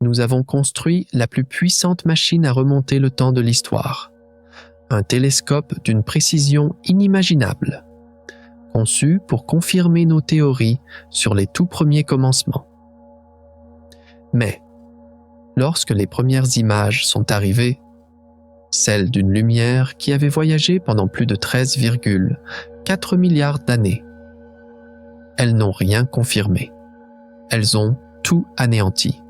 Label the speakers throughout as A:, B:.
A: nous avons construit la plus puissante machine à remonter le temps de l'histoire. Un télescope d'une précision inimaginable, conçu pour confirmer nos théories sur les tout premiers commencements. Mais, lorsque les premières images sont arrivées, celles d'une lumière qui avait voyagé pendant plus de 13,4 milliards d'années, elles n'ont rien confirmé. Elles ont tout anéanti.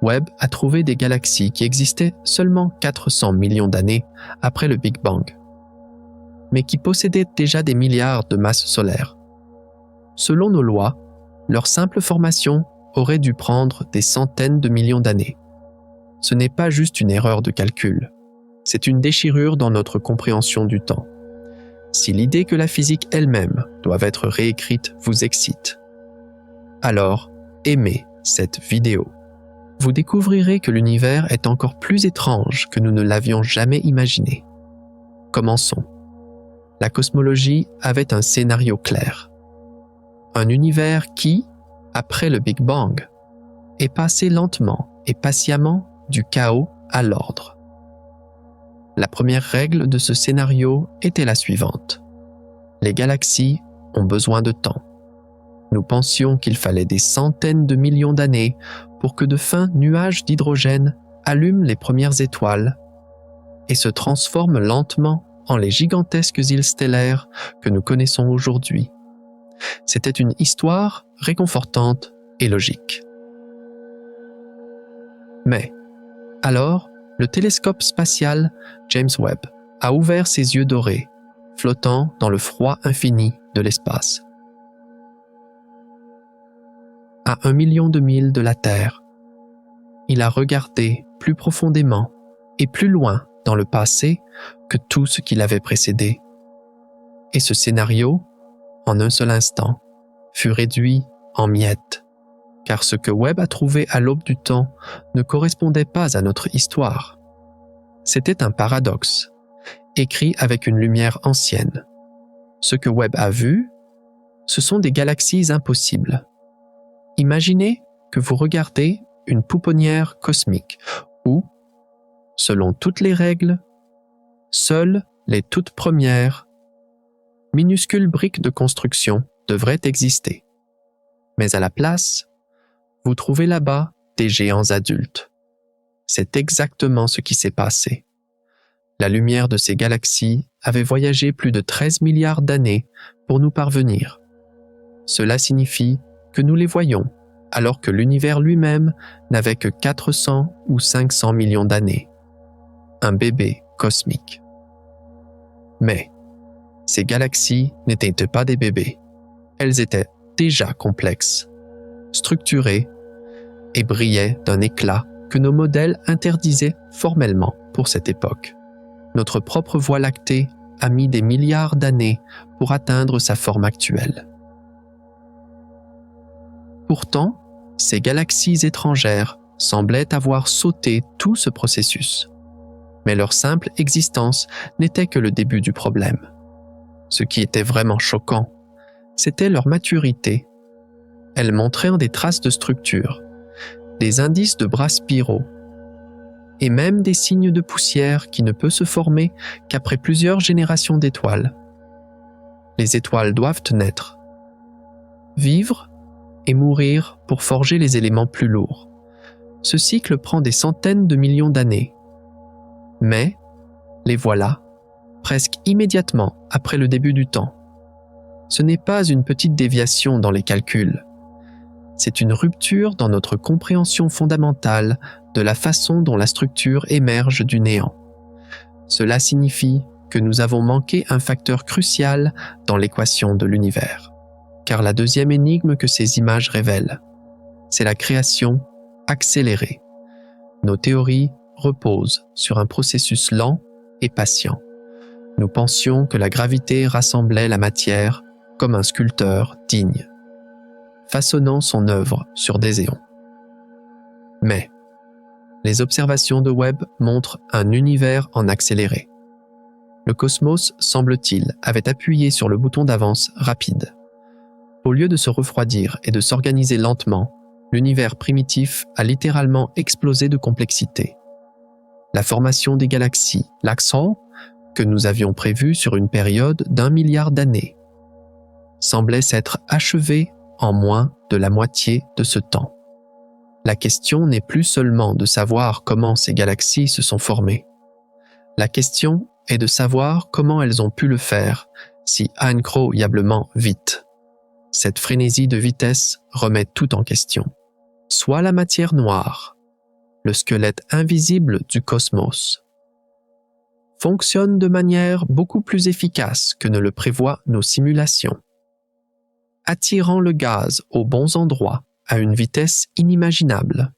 A: Webb a trouvé des galaxies qui existaient seulement 400 millions d'années après le Big Bang, mais qui possédaient déjà des milliards de masses solaires. Selon nos lois, leur simple formation aurait dû prendre des centaines de millions d'années. Ce n'est pas juste une erreur de calcul, c'est une déchirure dans notre compréhension du temps. Si l'idée que la physique elle-même doit être réécrite vous excite, alors aimez cette vidéo. Vous découvrirez que l'univers est encore plus étrange que nous ne l'avions jamais imaginé. Commençons. La cosmologie avait un scénario clair. Un univers qui, après le Big Bang, est passé lentement et patiemment du chaos à l'ordre. La première règle de ce scénario était la suivante. Les galaxies ont besoin de temps. Nous pensions qu'il fallait des centaines de millions d'années pour que de fins nuages d'hydrogène allument les premières étoiles et se transforment lentement en les gigantesques îles stellaires que nous connaissons aujourd'hui. C'était une histoire réconfortante et logique. Mais, alors, le télescope spatial James Webb a ouvert ses yeux dorés, flottant dans le froid infini de l'espace. À 1 million de milles de la Terre, il a regardé plus profondément et plus loin dans le passé que tout ce qui l'avait précédé. Et ce scénario, en un seul instant, fut réduit en miettes, car ce que Webb a trouvé à l'aube du temps ne correspondait pas à notre histoire. C'était un paradoxe, écrit avec une lumière ancienne. Ce que Webb a vu, ce sont des galaxies impossibles. Imaginez que vous regardez une pouponnière cosmique où, selon toutes les règles, seules les toutes premières, minuscules briques de construction devraient exister. Mais à la place, vous trouvez là-bas des géants adultes. C'est exactement ce qui s'est passé. La lumière de ces galaxies avait voyagé plus de 13 milliards d'années pour nous parvenir. Cela signifie que nous les voyons, alors que l'univers lui-même n'avait que 400 ou 500 millions d'années. Un bébé cosmique. Mais ces galaxies n'étaient pas des bébés. Elles étaient déjà complexes, structurées et brillaient d'un éclat que nos modèles interdisaient formellement pour cette époque. Notre propre Voie lactée a mis des milliards d'années pour atteindre sa forme actuelle. Pourtant, ces galaxies étrangères semblaient avoir sauté tout ce processus. Mais leur simple existence n'était que le début du problème. Ce qui était vraiment choquant, c'était leur maturité. Elles montraient des traces de structure, des indices de bras spiraux, et même des signes de poussière qui ne peut se former qu'après plusieurs générations d'étoiles. Les étoiles doivent naître, vivre et mourir pour forger les éléments plus lourds. Ce cycle prend des centaines de millions d'années. Mais, les voilà, presque immédiatement après le début du temps. Ce n'est pas une petite déviation dans les calculs. C'est une rupture dans notre compréhension fondamentale de la façon dont la structure émerge du néant. Cela signifie que nous avons manqué un facteur crucial dans l'équation de l'univers. Car la deuxième énigme que ces images révèlent, c'est la création accélérée. Nos théories reposent sur un processus lent et patient. Nous pensions que la gravité rassemblait la matière comme un sculpteur digne, façonnant son œuvre sur des éons. Mais les observations de Webb montrent un univers en accéléré. Le cosmos, semble-t-il, avait appuyé sur le bouton d'avance rapide. Au lieu de se refroidir et de s'organiser lentement, l'univers primitif a littéralement explosé de complexité. La formation des galaxies, l'accent que nous avions prévu sur une période d'1 milliard d'années, semblait s'être achevée en moins de la moitié de ce temps. La question n'est plus seulement de savoir comment ces galaxies se sont formées. La question est de savoir comment elles ont pu le faire si incroyablement vite. Cette frénésie de vitesse remet tout en question. Soit la matière noire, le squelette invisible du cosmos, fonctionne de manière beaucoup plus efficace que ne le prévoient nos simulations, attirant le gaz aux bons endroits à une vitesse inimaginable.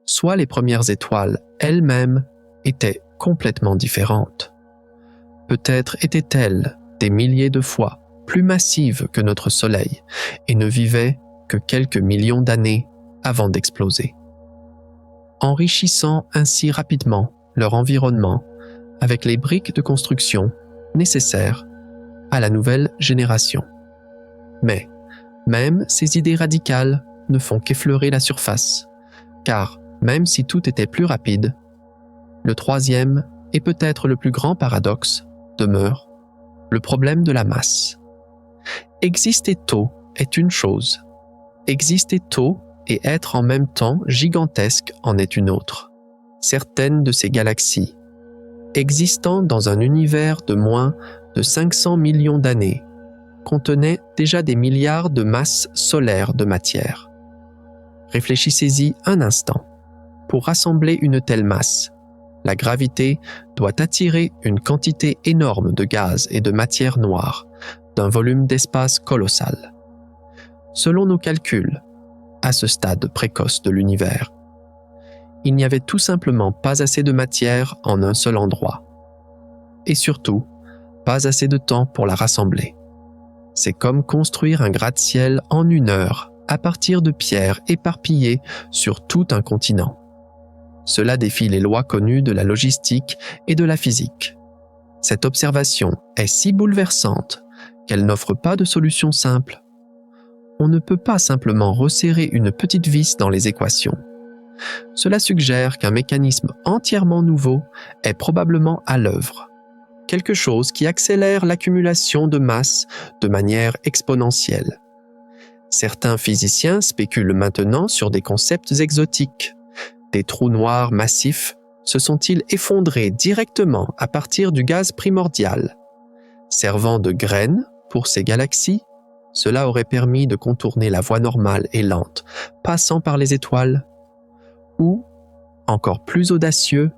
A: Soit les premières étoiles elles-mêmes étaient complètement différentes. Peut-être étaient-elles des milliers de fois plus massives que notre Soleil et ne vivaient que quelques millions d'années avant d'exploser, enrichissant ainsi rapidement leur environnement avec les briques de construction nécessaires à la nouvelle génération. Mais même ces idées radicales ne font qu'effleurer la surface, car même si tout était plus rapide, le troisième et peut-être le plus grand paradoxe demeure le problème de la masse. Exister tôt est une chose, exister tôt et être en même temps gigantesque en est une autre. Certaines de ces galaxies, existant dans un univers de moins de 500 millions d'années, contenaient déjà des milliards de masses solaires de matière. Réfléchissez-y un instant. Pour rassembler une telle masse, la gravité doit attirer une quantité énorme de gaz et de matière noire d'un volume d'espace colossal. Selon nos calculs, à ce stade précoce de l'univers, il n'y avait tout simplement pas assez de matière en un seul endroit. Et surtout, pas assez de temps pour la rassembler. C'est comme construire un gratte-ciel en 1 heure à partir de pierres éparpillées sur tout un continent. Cela défie les lois connues de la logistique et de la physique. Cette observation est si bouleversante qu'elle n'offre pas de solution simple. On ne peut pas simplement resserrer une petite vis dans les équations. Cela suggère qu'un mécanisme entièrement nouveau est probablement à l'œuvre. Quelque chose qui accélère l'accumulation de masse de manière exponentielle. Certains physiciens spéculent maintenant sur des concepts exotiques. Des trous noirs massifs se sont-ils effondrés directement à partir du gaz primordial, servant de graines pour ces galaxies? Cela aurait permis de contourner la voie normale et lente, passant par les étoiles. Ou, encore plus audacieux,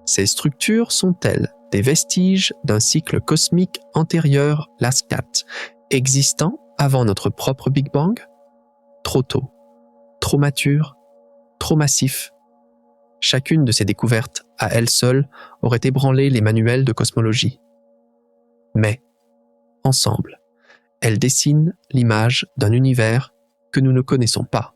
A: ces structures sont-elles des vestiges d'un cycle cosmique antérieur, l'ASCAT, existant avant notre propre Big Bang? Trop tôt, trop mature, trop massif. Chacune de ces découvertes, à elle seule, aurait ébranlé les manuels de cosmologie. Mais, ensemble, elles dessinent l'image d'un univers que nous ne connaissons pas.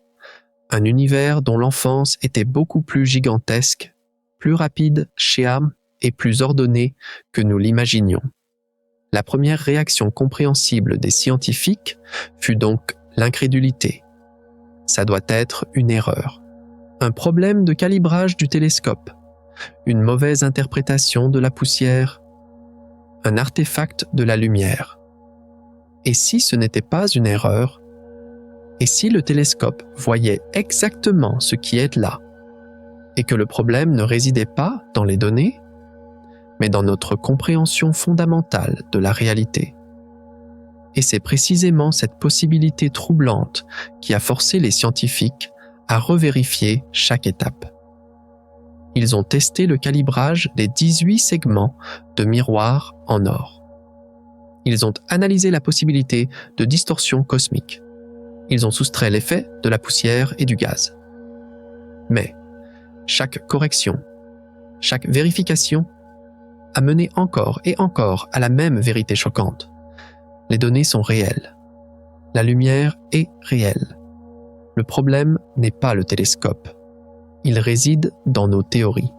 A: Un univers dont l'enfance était beaucoup plus gigantesque, plus rapide, Shéam, et plus ordonné que nous l'imaginions. La première réaction compréhensible des scientifiques fut donc l'incrédulité. Ça doit être une erreur. Un problème de calibrage du télescope, une mauvaise interprétation de la poussière, un artefact de la lumière. Et si ce n'était pas une erreur? Et si le télescope voyait exactement ce qui est là, et que le problème ne résidait pas dans les données, mais dans notre compréhension fondamentale de la réalité? Et c'est précisément cette possibilité troublante qui a forcé les scientifiques à revérifier chaque étape. Ils ont testé le calibrage des 18 segments de miroirs en or. Ils ont analysé la possibilité de distorsion cosmique. Ils ont soustrait l'effet de la poussière et du gaz. Mais chaque correction, chaque vérification a mené encore et encore à la même vérité choquante. Les données sont réelles. La lumière est réelle. Le problème n'est pas le télescope. Il réside dans nos théories.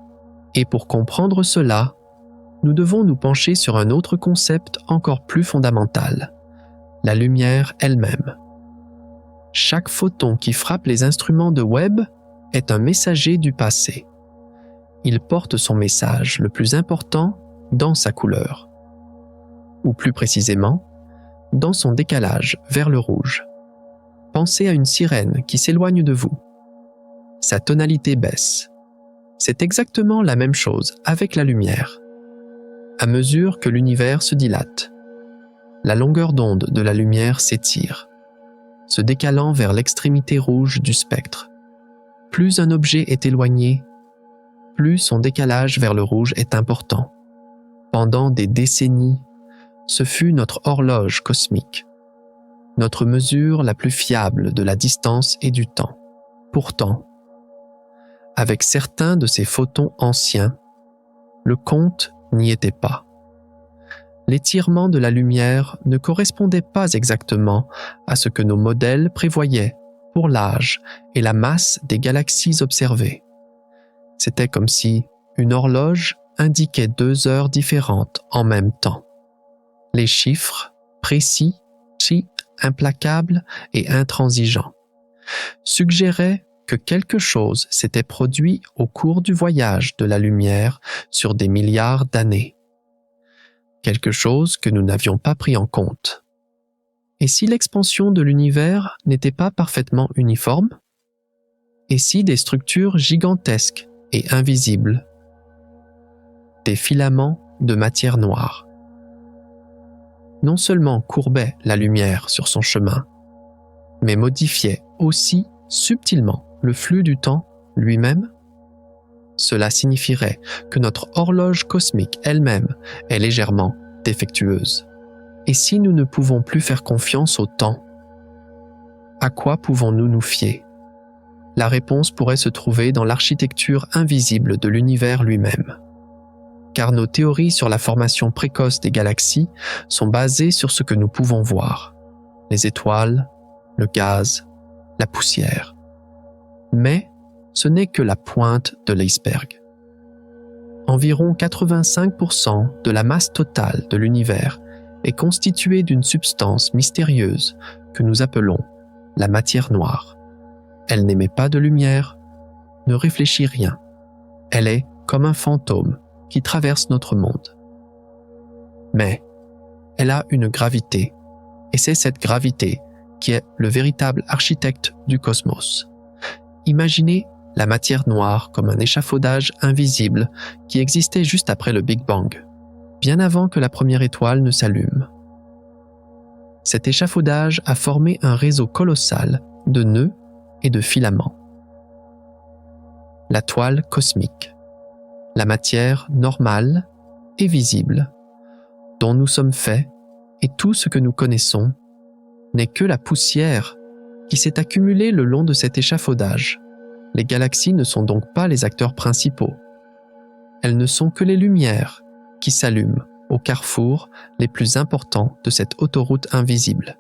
A: Et pour comprendre cela, nous devons nous pencher sur un autre concept encore plus fondamental, la lumière elle-même. Chaque photon qui frappe les instruments de Webb est un messager du passé. Il porte son message le plus important dans sa couleur, ou plus précisément, dans son décalage vers le rouge. Pensez à une sirène qui s'éloigne de vous. Sa tonalité baisse. C'est exactement la même chose avec la lumière. À mesure que l'univers se dilate, la longueur d'onde de la lumière s'étire, se décalant vers l'extrémité rouge du spectre. Plus un objet est éloigné, plus son décalage vers le rouge est important. Pendant des décennies, ce fut notre horloge cosmique, notre mesure la plus fiable de la distance et du temps. Pourtant, avec certains de ces photons anciens, le compte n'y était pas. L'étirement de la lumière ne correspondait pas exactement à ce que nos modèles prévoyaient pour l'âge et la masse des galaxies observées. C'était comme si une horloge indiquait 2 heures différentes en même temps. Les chiffres, précis, implacables et intransigeants, suggéraient que quelque chose s'était produit au cours du voyage de la lumière sur des milliards d'années. Quelque chose que nous n'avions pas pris en compte. Et si l'expansion de l'univers n'était pas parfaitement uniforme? Et si des structures gigantesques et invisibles, des filaments de matière noire, non seulement courbaient la lumière sur son chemin, mais modifiaient aussi subtilement le flux du temps lui-même? Cela signifierait que notre horloge cosmique elle-même est légèrement défectueuse. Et si nous ne pouvons plus faire confiance au temps, à quoi pouvons-nous nous fier? La réponse pourrait se trouver dans l'architecture invisible de l'univers lui-même. Car nos théories sur la formation précoce des galaxies sont basées sur ce que nous pouvons voir, les étoiles, le gaz, la poussière. Mais ce n'est que la pointe de l'iceberg. Environ 85% de la masse totale de l'univers est constituée d'une substance mystérieuse que nous appelons la matière noire. Elle n'émet pas de lumière, ne réfléchit rien. Elle est comme un fantôme qui traverse notre monde. Mais elle a une gravité, et c'est cette gravité qui est le véritable architecte du cosmos. Imaginez la matière noire comme un échafaudage invisible qui existait juste après le Big Bang, bien avant que la première étoile ne s'allume. Cet échafaudage a formé un réseau colossal de nœuds et de filaments. La toile cosmique, la matière normale et visible, dont nous sommes faits et tout ce que nous connaissons, n'est que la poussière qui s'est accumulée le long de cet échafaudage. Les galaxies ne sont donc pas les acteurs principaux. Elles ne sont que les lumières qui s'allument aux carrefours les plus importants de cette autoroute invisible.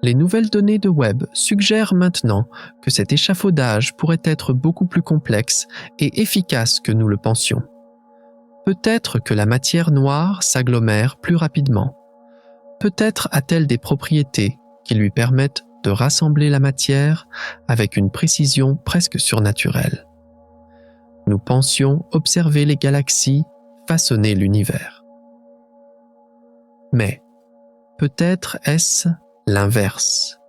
A: Les nouvelles données de Webb suggèrent maintenant que cet échafaudage pourrait être beaucoup plus complexe et efficace que nous le pensions. Peut-être que la matière noire s'agglomère plus rapidement. Peut-être a-t-elle des propriétés qui lui permettent de rassembler la matière avec une précision presque surnaturelle. Nous pensions observer les galaxies façonner l'univers. Mais peut-être est-ce l'inverse.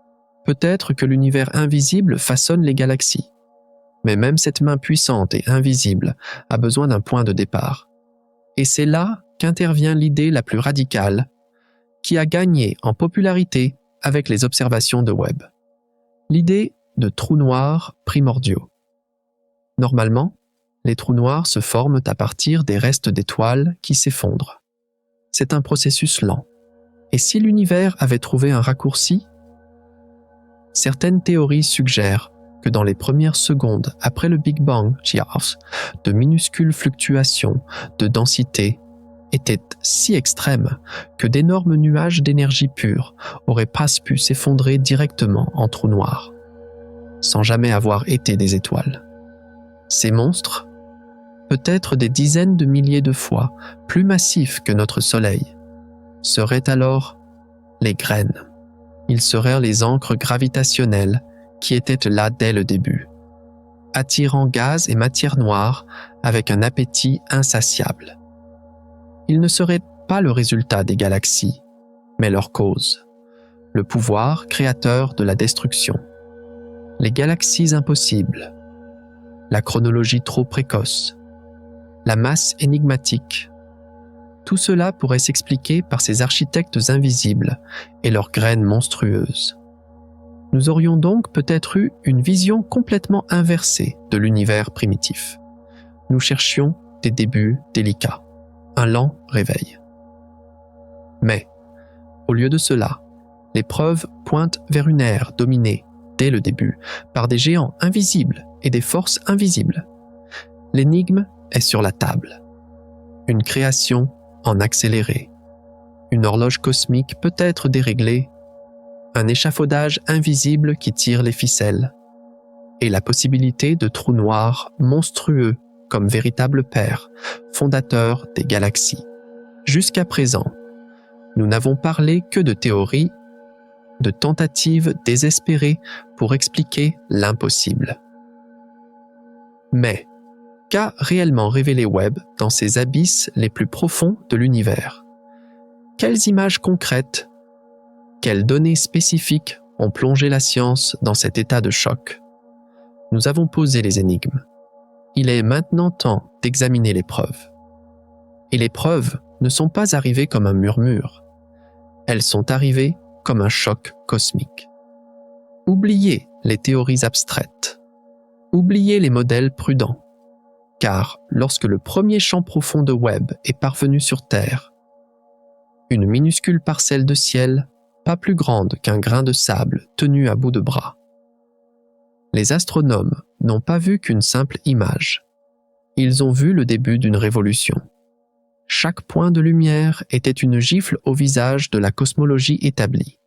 A: Peut-être que l'univers invisible façonne les galaxies. Mais même cette main puissante et invisible a besoin d'un point de départ. Et c'est là qu'intervient l'idée la plus radicale, qui a gagné en popularité avec les observations de Webb. L'idée de trous noirs primordiaux. Normalement, les trous noirs se forment à partir des restes d'étoiles qui s'effondrent. C'est un processus lent. Et si l'univers avait trouvé un raccourci? Certaines théories suggèrent que dans les premières secondes après le Big Bang, de minuscules fluctuations de densité étaient si extrêmes que d'énormes nuages d'énergie pure auraient pas pu s'effondrer directement en trous noirs, sans jamais avoir été des étoiles. Ces monstres, peut-être des dizaines de milliers de fois plus massifs que notre Soleil, seraient alors les graines. Ils seraient les ancres gravitationnelles qui était là dès le début, attirant gaz et matière noire avec un appétit insatiable. Il ne serait pas le résultat des galaxies, mais leur cause, le pouvoir créateur de la destruction. Les galaxies impossibles, la chronologie trop précoce, la masse énigmatique. Tout cela pourrait s'expliquer par ces architectes invisibles et leurs graines monstrueuses. Nous aurions donc peut-être eu une vision complètement inversée de l'univers primitif. Nous cherchions des débuts délicats, un lent réveil. Mais, au lieu de cela, les preuves pointent vers une ère dominée, dès le début, par des géants invisibles et des forces invisibles. L'énigme est sur la table. Une création en accéléré. Une horloge cosmique peut-être déréglée. Un échafaudage invisible qui tire les ficelles. Et la possibilité de trous noirs monstrueux comme véritables pères, fondateurs des galaxies. Jusqu'à présent, nous n'avons parlé que de théories, de tentatives désespérées pour expliquer l'impossible. Mais, qu'a réellement révélé Webb dans ses abysses les plus profonds de l'univers? Quelles images concrètes, quelles données spécifiques ont plongé la science dans cet état de choc? Nous avons posé les énigmes. Il est maintenant temps d'examiner les preuves. Et les preuves ne sont pas arrivées comme un murmure. Elles sont arrivées comme un choc cosmique. Oubliez les théories abstraites. Oubliez les modèles prudents. Car lorsque le premier champ profond de Webb est parvenu sur Terre, une minuscule parcelle de ciel, pas plus grande qu'un grain de sable tenu à bout de bras, les astronomes n'ont pas vu qu'une simple image. Ils ont vu le début d'une révolution. Chaque point de lumière était une gifle au visage de la cosmologie établie.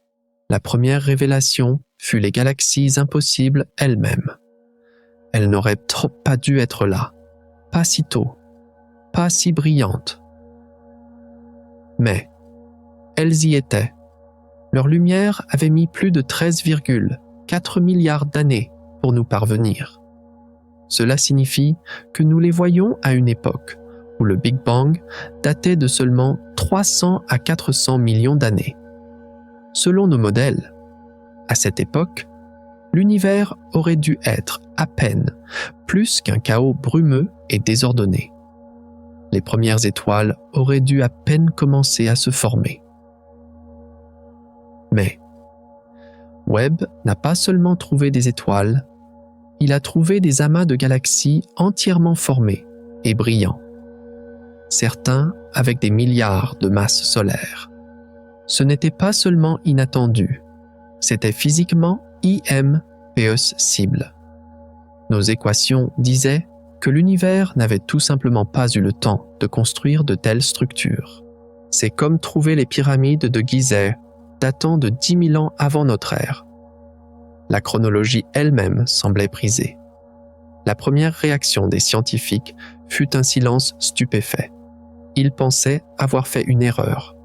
A: La première révélation fut les galaxies impossibles elles-mêmes. Elles n'auraient pas dû être là, pas si tôt, pas si brillantes. Mais elles y étaient. Leur lumière avait mis plus de 13,4 milliards d'années pour nous parvenir. Cela signifie que nous les voyons à une époque où le Big Bang datait de seulement 300 à 400 millions d'années. Selon nos modèles, à cette époque, l'univers aurait dû être à peine plus qu'un chaos brumeux et désordonné. Les premières étoiles auraient dû à peine commencer à se former. Mais Webb n'a pas seulement trouvé des étoiles, il a trouvé des amas de galaxies entièrement formés et brillants. Certains avec des milliards de masses solaires. Ce n'était pas seulement inattendu, c'était physiquement impossible. Nos équations disaient que l'univers n'avait tout simplement pas eu le temps de construire de telles structures. C'est comme trouver les pyramides de Gizeh datant de 10 000 ans avant notre ère. La chronologie elle-même semblait brisée. La première réaction des scientifiques fut un silence stupéfait. Ils pensaient avoir fait une erreur.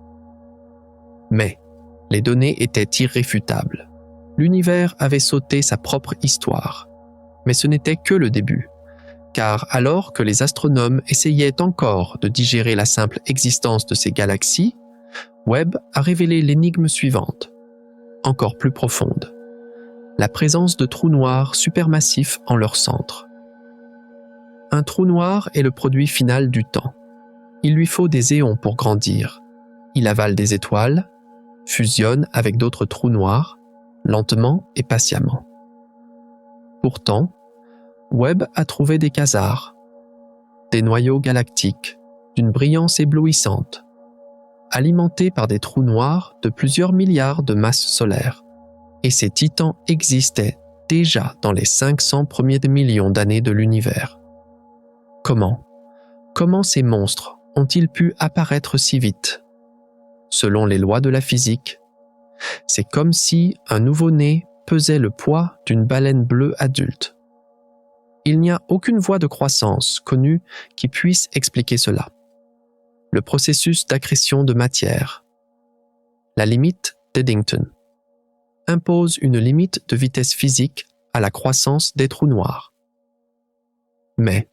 A: Mais les données étaient irréfutables. L'univers avait sauté sa propre histoire. Mais ce n'était que le début. Car alors que les astronomes essayaient encore de digérer la simple existence de ces galaxies, Webb a révélé l'énigme suivante, encore plus profonde. La présence de trous noirs supermassifs en leur centre. Un trou noir est le produit final du temps. Il lui faut des éons pour grandir. Il avale des étoiles, fusionne avec d'autres trous noirs, lentement et patiemment. Pourtant, Webb a trouvé des quasars, des noyaux galactiques d'une brillance éblouissante, alimentés par des trous noirs de plusieurs milliards de masses solaires. Et ces titans existaient déjà dans les 500 premiers millions d'années de l'univers. Comment ces monstres ont-ils pu apparaître si vite? Selon les lois de la physique, c'est comme si un nouveau-né pesait le poids d'une baleine bleue adulte. Il n'y a aucune voie de croissance connue qui puisse expliquer cela. Le processus d'accrétion de matière, la limite d'Eddington, impose une limite de vitesse physique à la croissance des trous noirs. Mais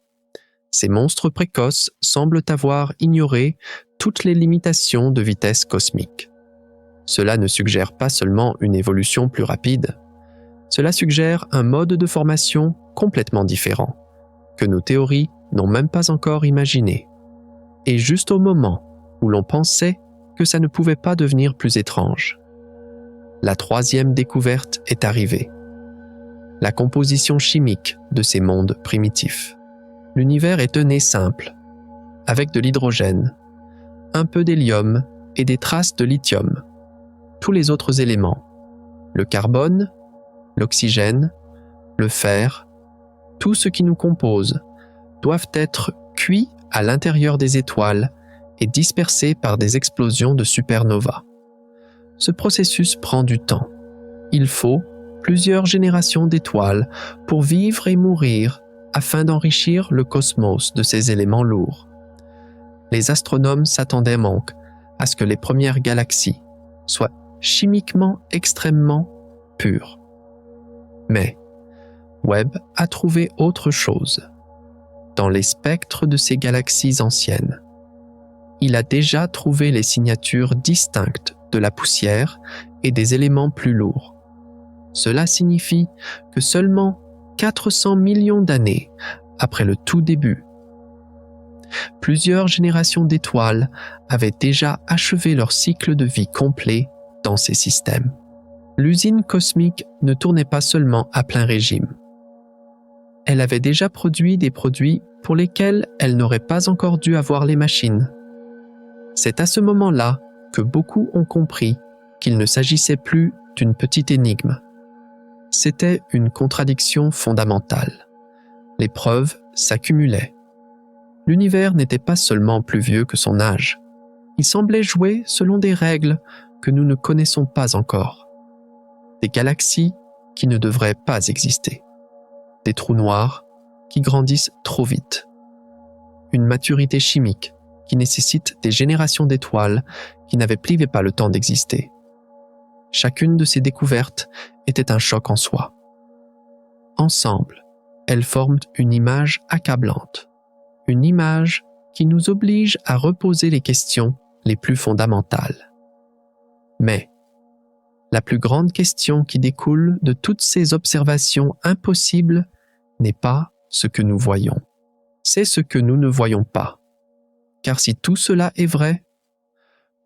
A: ces monstres précoces semblent avoir ignoré toutes les limitations de vitesse cosmique. Cela ne suggère pas seulement une évolution plus rapide, cela suggère un mode de formation complètement différent, que nos théories n'ont même pas encore imaginé. Et juste au moment où l'on pensait que ça ne pouvait pas devenir plus étrange, la troisième découverte est arrivée. La composition chimique de ces mondes primitifs. L'univers est né simple, avec de l'hydrogène, un peu d'hélium et des traces de lithium. Tous les autres éléments, le carbone, l'oxygène, le fer, tout ce qui nous compose, doivent être cuits à l'intérieur des étoiles et dispersés par des explosions de supernovas. Ce processus prend du temps. Il faut plusieurs générations d'étoiles pour vivre et mourir afin d'enrichir le cosmos de ces éléments lourds. Les astronomes s'attendaient donc à ce que les premières galaxies soient chimiquement extrêmement pures. Mais Webb a trouvé autre chose. Dans les spectres de ces galaxies anciennes, il a déjà trouvé les signatures distinctes de la poussière et des éléments plus lourds. Cela signifie que seulement 400 millions d'années après le tout début, plusieurs générations d'étoiles avaient déjà achevé leur cycle de vie complet dans ces systèmes. L'usine cosmique ne tournait pas seulement à plein régime. Elle avait déjà produit des produits pour lesquels elle n'aurait pas encore dû avoir les machines. C'est à ce moment-là que beaucoup ont compris qu'il ne s'agissait plus d'une petite énigme. C'était une contradiction fondamentale. Les preuves s'accumulaient. L'univers n'était pas seulement plus vieux que son âge. Il semblait jouer selon des règles que nous ne connaissons pas encore. Des galaxies qui ne devraient pas exister. Des trous noirs qui grandissent trop vite. Une maturité chimique qui nécessite des générations d'étoiles qui n'avaient pas le temps d'exister. Chacune de ces découvertes était un choc en soi. Ensemble, elles forment une image accablante. Une image qui nous oblige à reposer les questions les plus fondamentales. Mais la plus grande question qui découle de toutes ces observations impossibles n'est pas ce que nous voyons, c'est ce que nous ne voyons pas. Car si tout cela est vrai,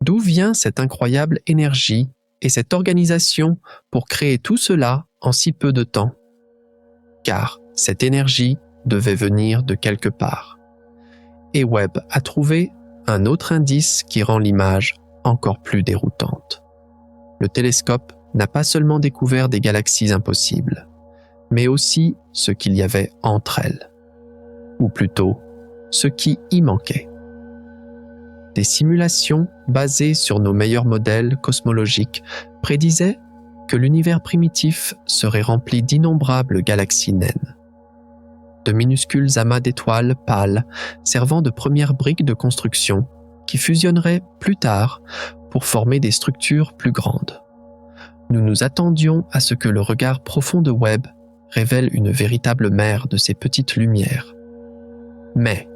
A: d'où vient cette incroyable énergie et cette organisation pour créer tout cela en si peu de temps? Car cette énergie devait venir de quelque part. Et Webb a trouvé un autre indice qui rend l'image encore plus déroutante. Le télescope n'a pas seulement découvert des galaxies impossibles, mais aussi ce qu'il y avait entre elles, ou plutôt ce qui y manquait. Des simulations basées sur nos meilleurs modèles cosmologiques prédisaient que l'univers primitif serait rempli d'innombrables galaxies naines. De minuscules amas d'étoiles pâles servant de premières briques de construction qui fusionneraient plus tard pour former des structures plus grandes. Nous nous attendions à ce que le regard profond de Webb révèle une véritable mer de ces petites lumières. Mais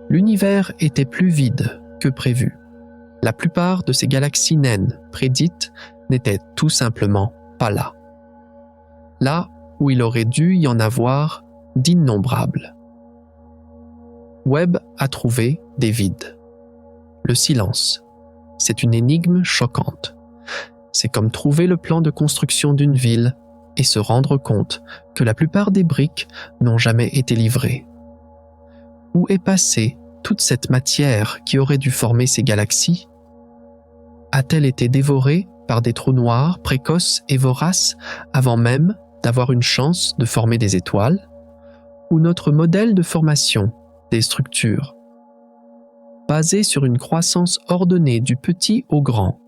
A: l'univers était plus vide que prévu. La plupart de ces galaxies naines prédites n'étaient tout simplement pas là. Là où il aurait dû y en avoir d'innombrables. Webb a trouvé des vides. Le silence, c'est une énigme choquante. C'est comme trouver le plan de construction d'une ville et se rendre compte que la plupart des briques n'ont jamais été livrées. Où est passée toute cette matière qui aurait dû former ces galaxies? A-t-elle été dévorée par des trous noirs précoces et voraces avant même d'avoir une chance de former des étoiles? Ou notre modèle de formation des structures, basé sur une croissance ordonnée du petit au grand,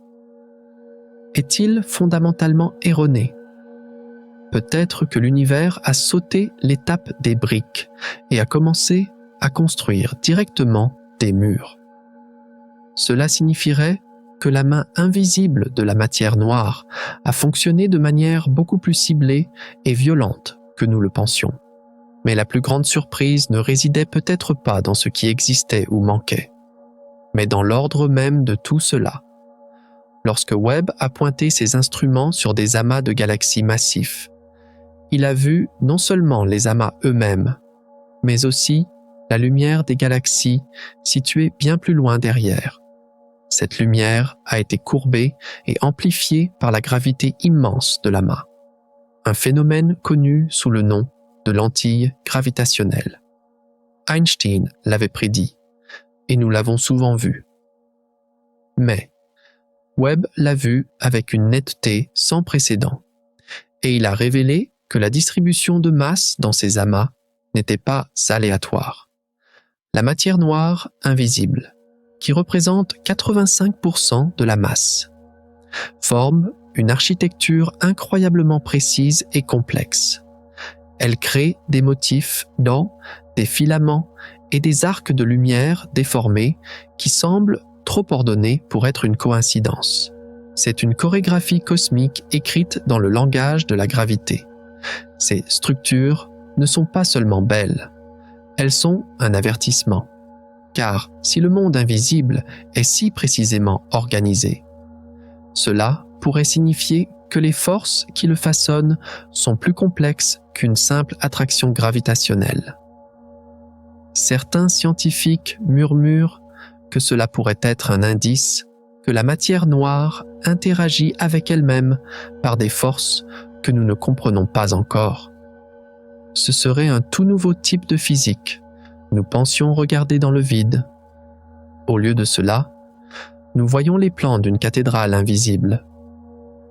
A: est-il fondamentalement erroné? Peut-être que l'univers a sauté l'étape des briques et a commencé à construire directement des murs. Cela signifierait que la main invisible de la matière noire a fonctionné de manière beaucoup plus ciblée et violente que nous le pensions. Mais la plus grande surprise ne résidait peut-être pas dans ce qui existait ou manquait, mais dans l'ordre même de tout cela. Lorsque Webb a pointé ses instruments sur des amas de galaxies massifs, il a vu non seulement les amas eux-mêmes, mais aussi la lumière des galaxies situées bien plus loin derrière. Cette lumière a été courbée et amplifiée par la gravité immense de l'amas, un phénomène connu sous le nom de lentille gravitationnelle. Einstein l'avait prédit, et nous l'avons souvent vu. Mais Webb l'a vu avec une netteté sans précédent, et il a révélé que la distribution de masse dans ces amas n'était pas aléatoire. La matière noire invisible, qui représente 85% de la masse, forme une architecture incroyablement précise et complexe. Elle crée des motifs dans des filaments et des arcs de lumière déformés qui semblent trop ordonnés pour être une coïncidence. C'est une chorégraphie cosmique écrite dans le langage de la gravité. Ces structures ne sont pas seulement belles, elles sont un avertissement. Car si le monde invisible est si précisément organisé, cela pourrait signifier que les forces qui le façonnent sont plus complexes qu'une simple attraction gravitationnelle. Certains scientifiques murmurent que cela pourrait être un indice que la matière noire interagit avec elle-même par des forces que nous ne comprenons pas encore. Ce serait un tout nouveau type de physique. Nous pensions regarder dans le vide. Au lieu de cela, nous voyons les plans d'une cathédrale invisible.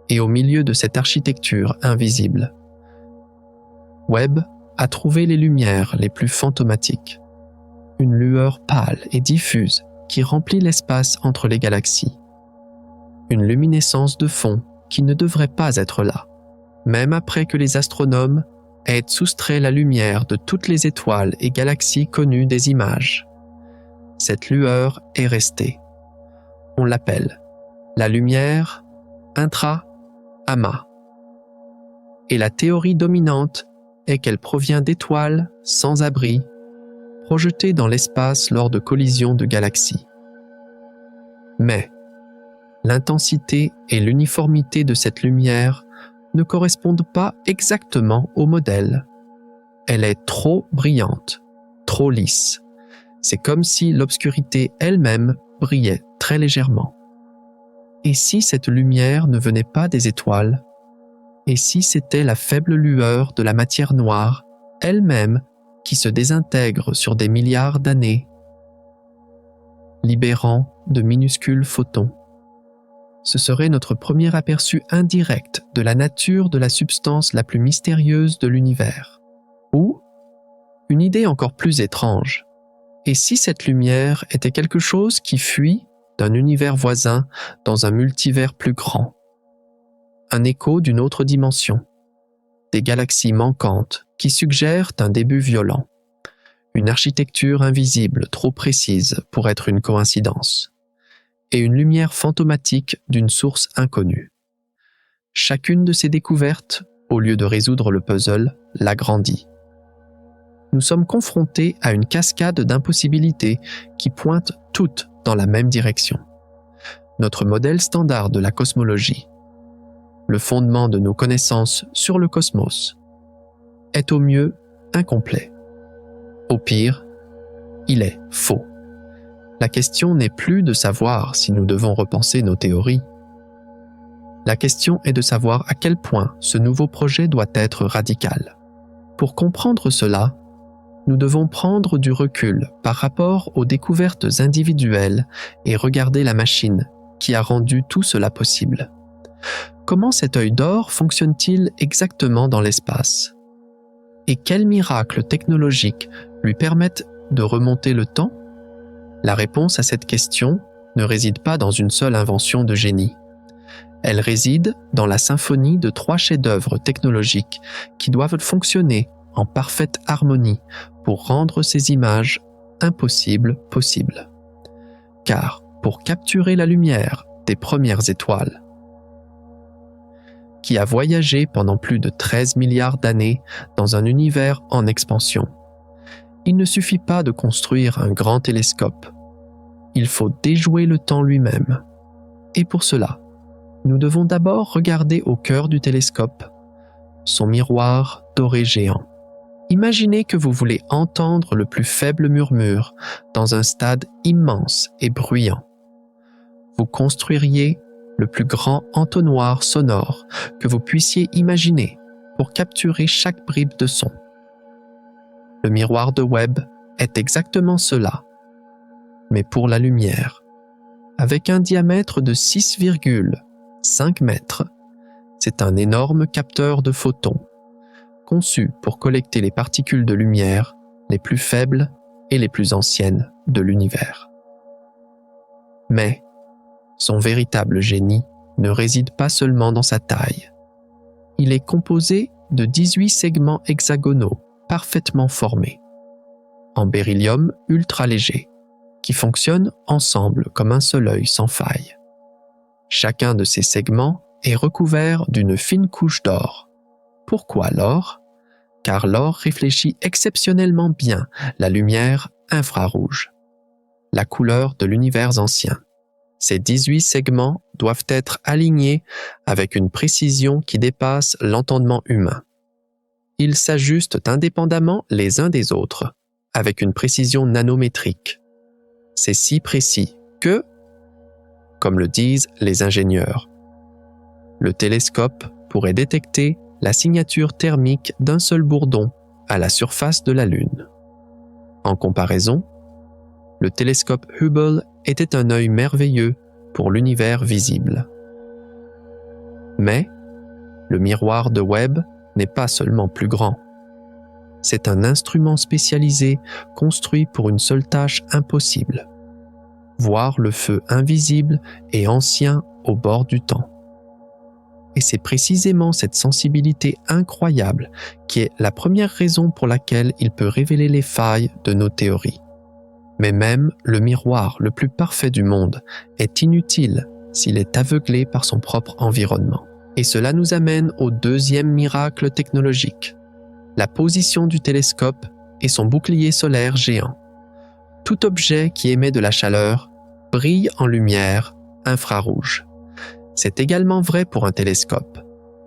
A: Et au milieu de cette architecture invisible, Webb a trouvé les lumières les plus fantomatiques. Une lueur pâle et diffuse qui remplit l'espace entre les galaxies. Une luminescence de fond qui ne devrait pas être là, même après que les astronomes aient soustrait la lumière de toutes les étoiles et galaxies connues des images. Cette lueur est restée. On l'appelle la lumière intra-amas. Et la théorie dominante est qu'elle provient d'étoiles sans abri, projetées dans l'espace lors de collisions de galaxies. Mais l'intensité et l'uniformité de cette lumière ne correspondent pas exactement au modèle. Elle est trop brillante, trop lisse. C'est comme si l'obscurité elle-même brillait très légèrement. Et si cette lumière ne venait pas des étoiles? Et si c'était la faible lueur de la matière noire elle-même qui se désintègre sur des milliards d'années, libérant de minuscules photons? Ce serait notre premier aperçu indirect de la nature de la substance la plus mystérieuse de l'univers. Ou, une idée encore plus étrange, et si cette lumière était quelque chose qui fuit d'un univers voisin dans un multivers plus grand? Un écho d'une autre dimension, des galaxies manquantes qui suggèrent un début violent, une architecture invisible trop précise pour être une coïncidence, et une lumière fantomatique d'une source inconnue. Chacune de ces découvertes, au lieu de résoudre le puzzle, l'agrandit. Nous sommes confrontés à une cascade d'impossibilités qui pointent toutes dans la même direction. Notre modèle standard de la cosmologie, le fondement de nos connaissances sur le cosmos, est au mieux incomplet. Au pire, il est faux. La question n'est plus de savoir si nous devons repenser nos théories. La question est de savoir à quel point ce nouveau projet doit être radical. Pour comprendre cela, nous devons prendre du recul par rapport aux découvertes individuelles et regarder la machine qui a rendu tout cela possible. Comment cet œil d'or fonctionne-t-il exactement dans l'espace? Et quels miracles technologiques lui permettent de remonter le temps? La réponse à cette question ne réside pas dans une seule invention de génie. Elle réside dans la symphonie de 3 chefs-d'œuvre technologiques qui doivent fonctionner en parfaite harmonie pour rendre ces images impossibles possibles. Car pour capturer la lumière des premières étoiles. Qui a voyagé pendant plus de 13 milliards d'années dans un univers en expansion. Il ne suffit pas de construire un grand télescope. Il faut déjouer le temps lui-même. Et pour cela, nous devons d'abord regarder au cœur du télescope, son miroir doré géant. Imaginez que vous voulez entendre le plus faible murmure dans un stade immense et bruyant. Vous construiriez le plus grand entonnoir sonore que vous puissiez imaginer pour capturer chaque bribe de son. Le miroir de Webb est exactement cela, mais pour la lumière. Avec un diamètre de 6,5 mètres, c'est un énorme capteur de photons, conçu pour collecter les particules de lumière les plus faibles et les plus anciennes de l'univers. Mais son véritable génie ne réside pas seulement dans sa taille. Il est composé de 18 segments hexagonaux parfaitement formés, en beryllium ultra léger, qui fonctionnent ensemble comme un seul œil sans faille. Chacun de ces segments est recouvert d'une fine couche d'or. Pourquoi l'or ? Car l'or réfléchit exceptionnellement bien la lumière infrarouge, la couleur de l'univers ancien. Ces 18 segments doivent être alignés avec une précision qui dépasse l'entendement humain. Ils s'ajustent indépendamment les uns des autres, avec une précision nanométrique. C'est si précis que, comme le disent les ingénieurs, le télescope pourrait détecter la signature thermique d'un seul bourdon à la surface de la Lune. En comparaison, le télescope Hubble était un œil merveilleux pour l'univers visible. Mais le miroir de Webb n'est pas seulement plus grand. C'est un instrument spécialisé construit pour une seule tâche impossible: voir le feu invisible et ancien au bord du temps. Et c'est précisément cette sensibilité incroyable qui est la première raison pour laquelle il peut révéler les failles de nos théories. Mais même le miroir le plus parfait du monde est inutile s'il est aveuglé par son propre environnement. Et cela nous amène au deuxième miracle technologique, la position du télescope et son bouclier solaire géant. Tout objet qui émet de la chaleur brille en lumière infrarouge. C'est également vrai pour un télescope.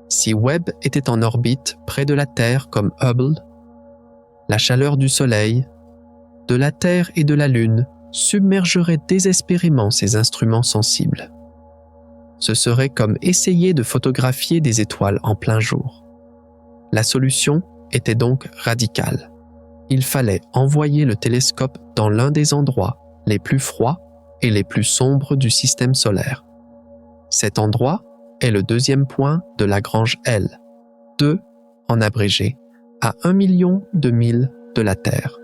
A: Si Webb était en orbite près de la Terre comme Hubble, la chaleur du Soleil, de la Terre et de la Lune submergerait désespérément ces instruments sensibles. Ce serait comme essayer de photographier des étoiles en plein jour. La solution était donc radicale. Il fallait envoyer le télescope dans l'un des endroits les plus froids et les plus sombres du système solaire. Cet endroit est le deuxième point de Lagrange L, 2 en abrégé, à 1 million de milles de la Terre.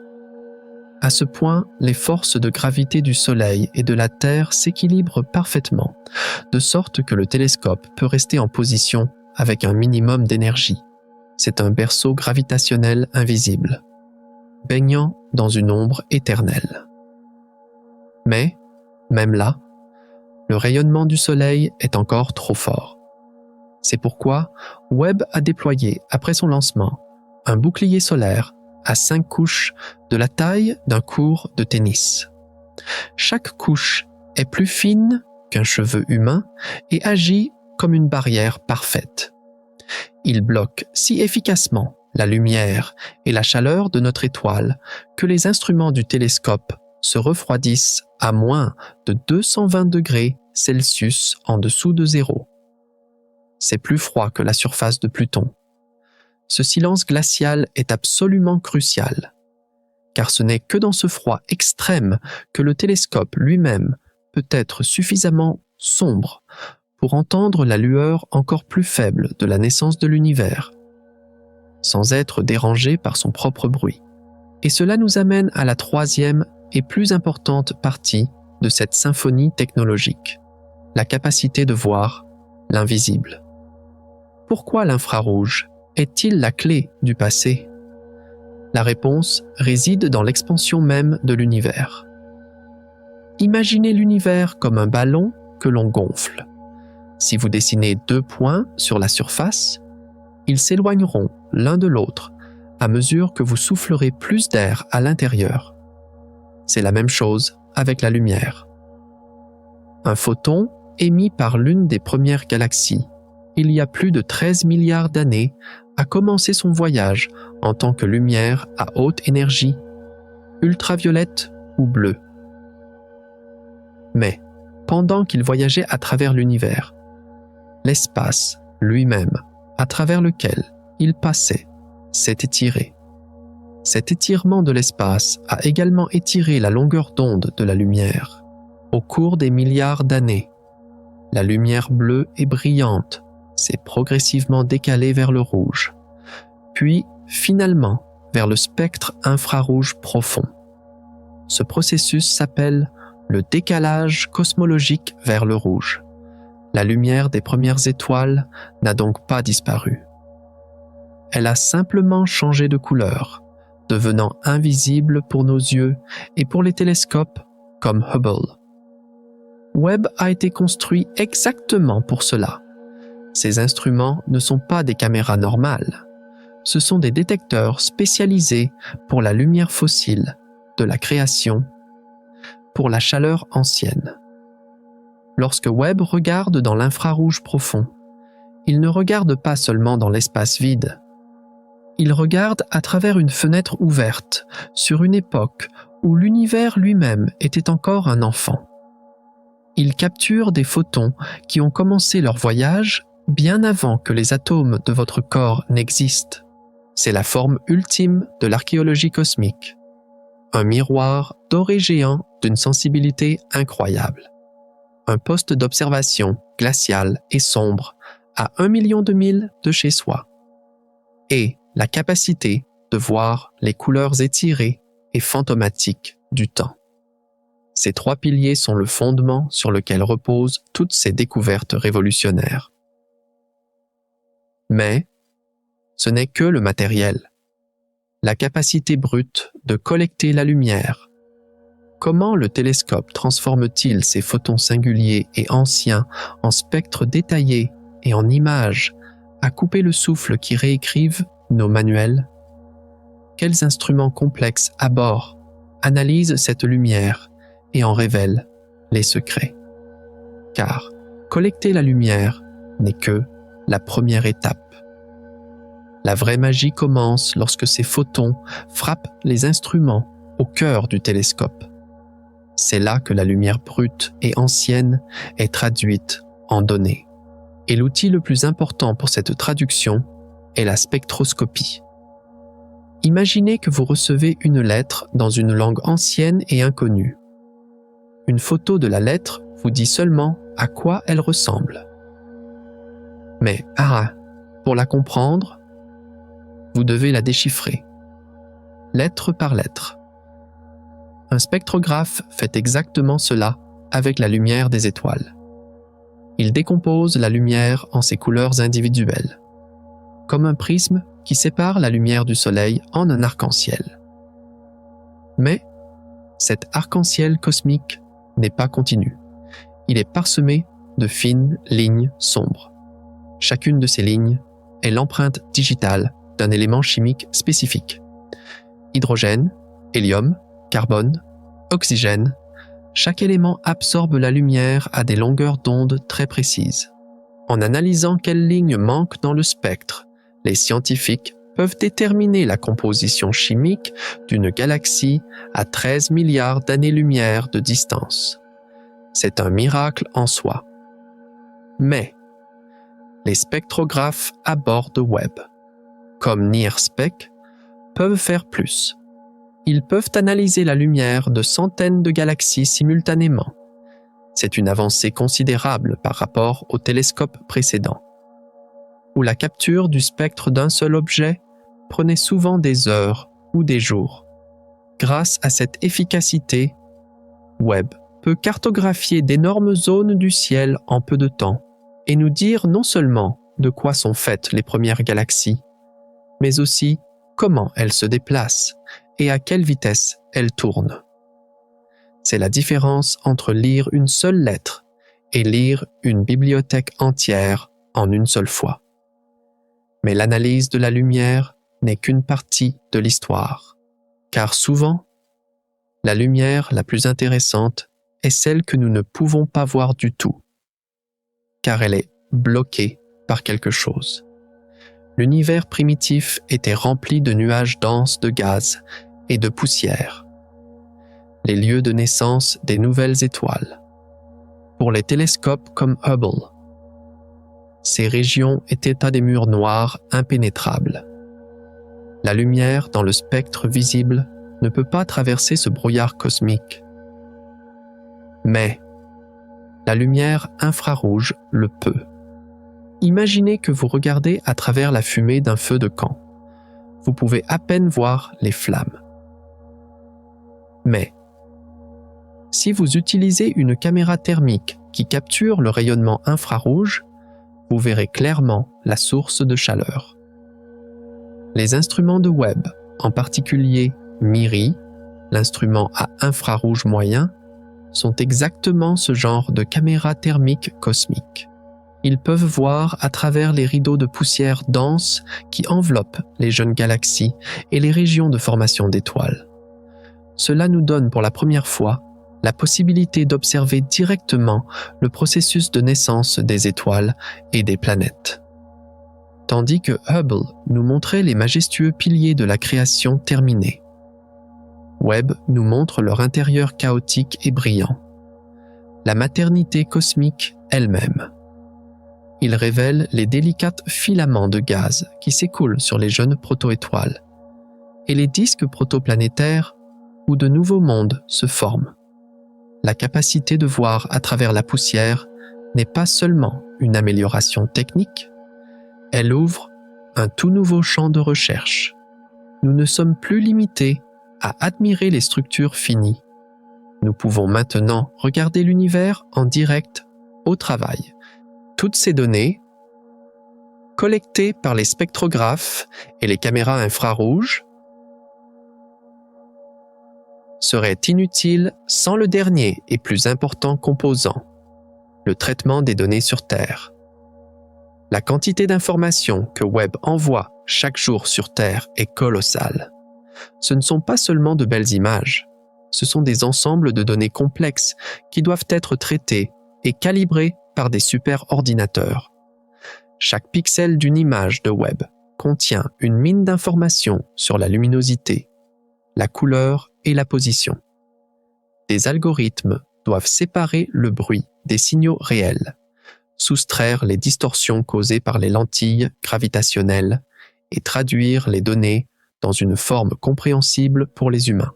A: À ce point, les forces de gravité du Soleil et de la Terre s'équilibrent parfaitement, de sorte que le télescope peut rester en position avec un minimum d'énergie. C'est un berceau gravitationnel invisible, baignant dans une ombre éternelle. Mais, même là, le rayonnement du Soleil est encore trop fort. C'est pourquoi Webb a déployé, après son lancement, un bouclier solaire à 5 couches de la taille d'un court de tennis. Chaque couche est plus fine qu'un cheveu humain et agit comme une barrière parfaite. Il bloque si efficacement la lumière et la chaleur de notre étoile que les instruments du télescope se refroidissent à moins de 220 degrés Celsius en dessous de zéro. C'est plus froid que la surface de Pluton. Ce silence glacial est absolument crucial, car ce n'est que dans ce froid extrême que le télescope lui-même peut être suffisamment sombre pour entendre la lueur encore plus faible de la naissance de l'univers, sans être dérangé par son propre bruit. Et cela nous amène à la troisième et plus importante partie de cette symphonie technologique, la capacité de voir l'invisible. Pourquoi l'infrarouge est-il la clé du passé ? La réponse réside dans l'expansion même de l'univers. Imaginez l'univers comme un ballon que l'on gonfle. Si vous dessinez 2 points sur la surface, ils s'éloigneront l'un de l'autre à mesure que vous soufflerez plus d'air à l'intérieur. C'est la même chose avec la lumière. Un photon émis par l'une des premières galaxies, il y a plus de 13 milliards d'années, a commencé son voyage en tant que lumière à haute énergie, ultraviolette ou bleue. Mais, pendant qu'il voyageait à travers l'univers, l'espace lui-même, à travers lequel il passait, s'est étiré. Cet étirement de l'espace a également étiré la longueur d'onde de la lumière. Au cours des milliards d'années, la lumière bleue et brillante s'est progressivement décalée vers le rouge, puis finalement vers le spectre infrarouge profond. Ce processus s'appelle le décalage cosmologique vers le rouge. La lumière des premières étoiles n'a donc pas disparu. Elle a simplement changé de couleur, devenant invisible pour nos yeux et pour les télescopes comme Hubble. Webb a été construit exactement pour cela. Ces instruments ne sont pas des caméras normales. Ce sont des détecteurs spécialisés pour la lumière fossile de la création, pour la chaleur ancienne. Lorsque Webb regarde dans l'infrarouge profond, il ne regarde pas seulement dans l'espace vide. Il regarde à travers une fenêtre ouverte sur une époque où l'univers lui-même était encore un enfant. Il capture des photons qui ont commencé leur voyage bien avant que les atomes de votre corps n'existent. C'est la forme ultime de l'archéologie cosmique. Un miroir doré géant d'une sensibilité incroyable. Un poste d'observation glacial et sombre à 1 million de milles de chez soi. Et la capacité de voir les couleurs étirées et fantomatiques du temps. Ces 3 piliers sont le fondement sur lequel reposent toutes ces découvertes révolutionnaires. Mais ce n'est que le matériel, la capacité brute de collecter la lumière. Comment le télescope transforme-t-il ces photons singuliers et anciens en spectres détaillés et en images à couper le souffle qui réécrivent nos manuels? Quels instruments complexes à bord analysent cette lumière et en révèlent les secrets? Car collecter la lumière n'est que la première étape. La vraie magie commence lorsque ces photons frappent les instruments au cœur du télescope. C'est là que la lumière brute et ancienne est traduite en données. Et l'outil le plus important pour cette traduction est la spectroscopie. Imaginez que vous recevez une lettre dans une langue ancienne et inconnue. Une photo de la lettre vous dit seulement à quoi elle ressemble. Mais, pour la comprendre, vous devez la déchiffrer, lettre par lettre. Un spectrographe fait exactement cela avec la lumière des étoiles. Il décompose la lumière en ses couleurs individuelles, comme un prisme qui sépare la lumière du soleil en un arc-en-ciel. Mais cet arc-en-ciel cosmique n'est pas continu. Il est parsemé de fines lignes sombres. Chacune de ces lignes est l'empreinte digitale d'un élément chimique spécifique. Hydrogène, hélium, carbone, oxygène, chaque élément absorbe la lumière à des longueurs d'onde très précises. En analysant quelles lignes manquent dans le spectre, les scientifiques peuvent déterminer la composition chimique d'une galaxie à 13 milliards d'années-lumière de distance. C'est un miracle en soi. Mais les spectrographes à bord de Webb, comme NIRSpec, peuvent faire plus. Ils peuvent analyser la lumière de centaines de galaxies simultanément. C'est une avancée considérable par rapport au télescope précédent, où la capture du spectre d'un seul objet prenait souvent des heures ou des jours. Grâce à cette efficacité, Webb peut cartographier d'énormes zones du ciel en peu de temps et nous dire non seulement de quoi sont faites les premières galaxies, mais aussi comment elles se déplacent et à quelle vitesse elles tournent. C'est la différence entre lire une seule lettre et lire une bibliothèque entière en une seule fois. Mais l'analyse de la lumière n'est qu'une partie de l'histoire, car souvent, la lumière la plus intéressante est celle que nous ne pouvons pas voir du tout, car elle est bloquée par quelque chose. L'univers primitif était rempli de nuages denses de gaz et de poussière, les lieux de naissance des nouvelles étoiles. Pour les télescopes comme Hubble, ces régions étaient à des murs noirs impénétrables. La lumière dans le spectre visible ne peut pas traverser ce brouillard cosmique. Mais la lumière infrarouge le peut. Imaginez que vous regardez à travers la fumée d'un feu de camp. Vous pouvez à peine voir les flammes. Mais si vous utilisez une caméra thermique qui capture le rayonnement infrarouge, vous verrez clairement la source de chaleur. Les instruments de Webb, en particulier MIRI, l'instrument à infrarouge moyen, sont exactement ce genre de caméra thermique cosmique. Ils peuvent voir à travers les rideaux de poussière dense qui enveloppent les jeunes galaxies et les régions de formation d'étoiles. Cela nous donne pour la première fois la possibilité d'observer directement le processus de naissance des étoiles et des planètes. Tandis que Hubble nous montrait les majestueux piliers de la création terminée, Webb nous montre leur intérieur chaotique et brillant, la maternité cosmique elle-même. Il révèle les délicats filaments de gaz qui s'écoulent sur les jeunes protoétoiles et les disques protoplanétaires où de nouveaux mondes se forment. La capacité de voir à travers la poussière n'est pas seulement une amélioration technique, elle ouvre un tout nouveau champ de recherche. Nous ne sommes plus limités à admirer les structures finies. Nous pouvons maintenant regarder l'univers en direct au travail. Toutes ces données, collectées par les spectrographes et les caméras infrarouges, seraient inutiles sans le dernier et plus important composant, le traitement des données sur Terre. La quantité d'informations que Webb envoie chaque jour sur Terre est colossale. Ce ne sont pas seulement de belles images, ce sont des ensembles de données complexes qui doivent être traitées et calibrées par des superordinateurs. Chaque pixel d'une image de Webb contient une mine d'informations sur la luminosité, la couleur et la position. Des algorithmes doivent séparer le bruit des signaux réels, soustraire les distorsions causées par les lentilles gravitationnelles et traduire les données dans une forme compréhensible pour les humains.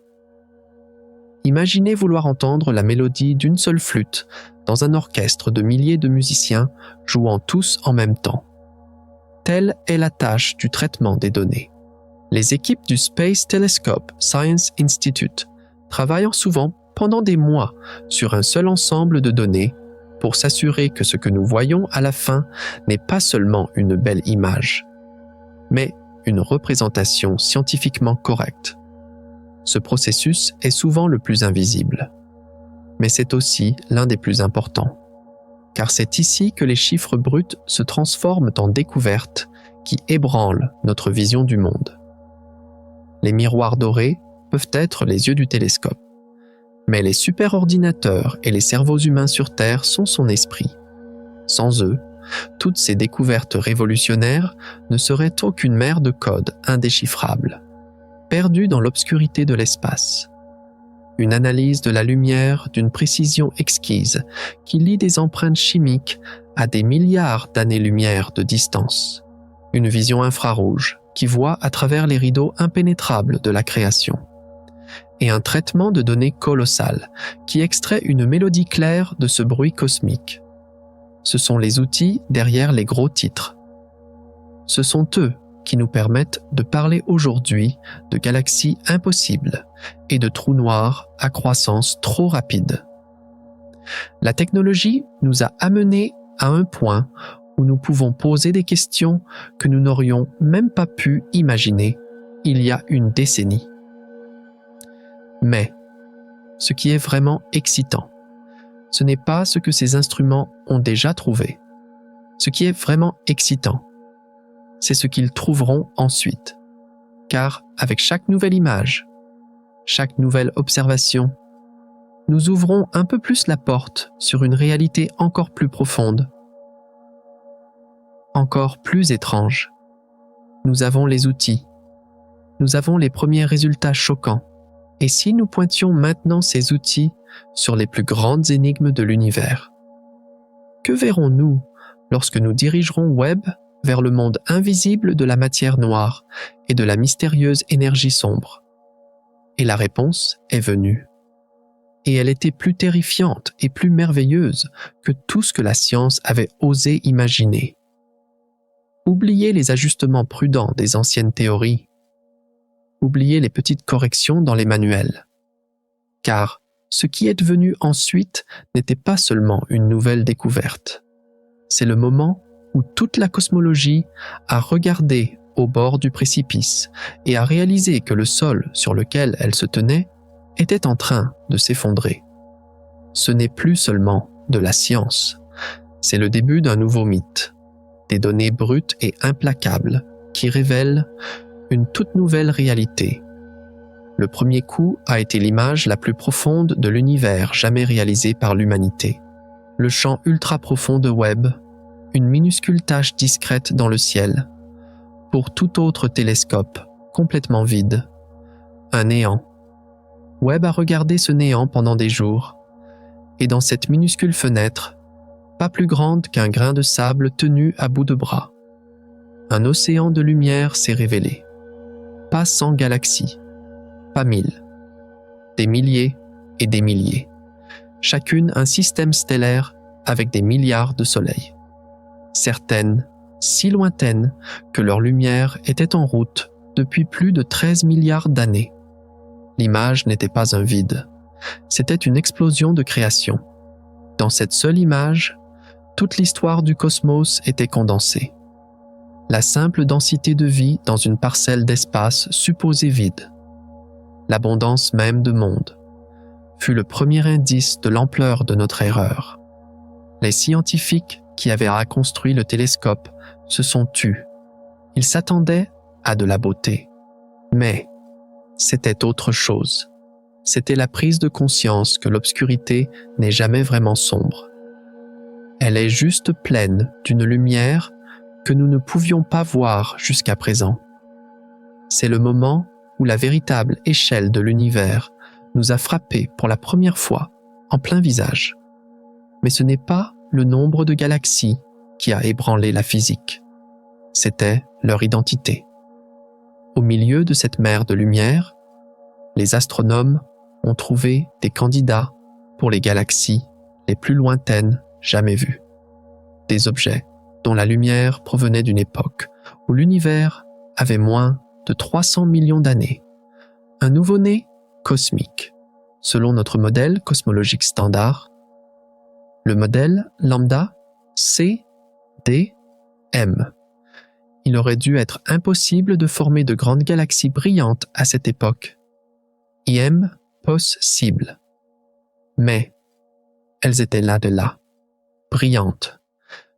A: Imaginez vouloir entendre la mélodie d'une seule flûte dans un orchestre de milliers de musiciens jouant tous en même temps. Telle est la tâche du traitement des données. Les équipes du Space Telescope Science Institute travaillent souvent pendant des mois sur un seul ensemble de données pour s'assurer que ce que nous voyons à la fin n'est pas seulement une belle image, mais une représentation scientifiquement correcte. Ce processus est souvent le plus invisible, mais c'est aussi l'un des plus importants, car c'est ici que les chiffres bruts se transforment en découvertes qui ébranlent notre vision du monde. Les miroirs dorés peuvent être les yeux du télescope, mais les superordinateurs et les cerveaux humains sur Terre sont son esprit. Sans eux, toutes ces découvertes révolutionnaires ne seraient aucune mer de code indéchiffrable, perdue dans l'obscurité de l'espace. Une analyse de la lumière d'une précision exquise qui lie des empreintes chimiques à des milliards d'années-lumière de distance. Une vision infrarouge qui voit à travers les rideaux impénétrables de la création. Et un traitement de données colossal qui extrait une mélodie claire de ce bruit cosmique. Ce sont les outils derrière les gros titres. Ce sont eux qui nous permettent de parler aujourd'hui de galaxies impossibles et de trous noirs à croissance trop rapide. La technologie nous a amenés à un point où nous pouvons poser des questions que nous n'aurions même pas pu imaginer il y a une décennie. Mais ce qui est vraiment excitant, ce n'est pas ce que ces instruments ont déjà trouvé. Ce qui est vraiment excitant, c'est ce qu'ils trouveront ensuite. Car avec chaque nouvelle image, chaque nouvelle observation, nous ouvrons un peu plus la porte sur une réalité encore plus profonde, encore plus étrange. Nous avons les outils, nous avons les premiers résultats choquants. Et si nous pointions maintenant ces outils sur les plus grandes énigmes de l'univers? Que verrons-nous lorsque nous dirigerons Webb vers le monde invisible de la matière noire et de la mystérieuse énergie sombre? Et la réponse est venue. Et elle était plus terrifiante et plus merveilleuse que tout ce que la science avait osé imaginer. Oubliez les ajustements prudents des anciennes théories. Oubliez les petites corrections dans les manuels. Car ce qui est devenu ensuite n'était pas seulement une nouvelle découverte. C'est le moment où toute la cosmologie a regardé au bord du précipice et a réalisé que le sol sur lequel elle se tenait était en train de s'effondrer. Ce n'est plus seulement de la science, c'est le début d'un nouveau mythe, des données brutes et implacables qui révèlent une toute nouvelle réalité. Le premier coup a été l'image la plus profonde de l'univers jamais réalisée par l'humanité. Le champ ultra profond de Webb, une minuscule tache discrète dans le ciel, pour tout autre télescope, complètement vide. Un néant. Webb a regardé ce néant pendant des jours, et dans cette minuscule fenêtre, pas plus grande qu'un grain de sable tenu à bout de bras, un océan de lumière s'est révélé. Pas 100 galaxies, pas 1000, des milliers et des milliers, chacune un système stellaire avec des milliards de soleils. Certaines, si lointaines que leur lumière était en route depuis plus de 13 milliards d'années. L'image n'était pas un vide, c'était une explosion de création. Dans cette seule image, toute l'histoire du cosmos était condensée. La simple densité de vie dans une parcelle d'espace supposée vide, l'abondance même de monde, fut le premier indice de l'ampleur de notre erreur. Les scientifiques qui avaient reconstruit le télescope se sont tus. Ils s'attendaient à de la beauté. Mais c'était autre chose. C'était la prise de conscience que l'obscurité n'est jamais vraiment sombre. Elle est juste pleine d'une lumière que nous ne pouvions pas voir jusqu'à présent. C'est le moment où la véritable échelle de l'univers nous a frappés pour la première fois en plein visage. Mais ce n'est pas le nombre de galaxies qui a ébranlé la physique. C'était leur identité. Au milieu de cette mer de lumière, les astronomes ont trouvé des candidats pour les galaxies les plus lointaines jamais vues. Des objets dont la lumière provenait d'une époque où l'univers avait moins de 300 millions d'années. Un nouveau-né cosmique, selon notre modèle cosmologique standard. Le modèle lambda CDM. Il aurait dû être impossible de former de grandes galaxies brillantes à cette époque. IM possible. Mais elles étaient là de là, brillantes,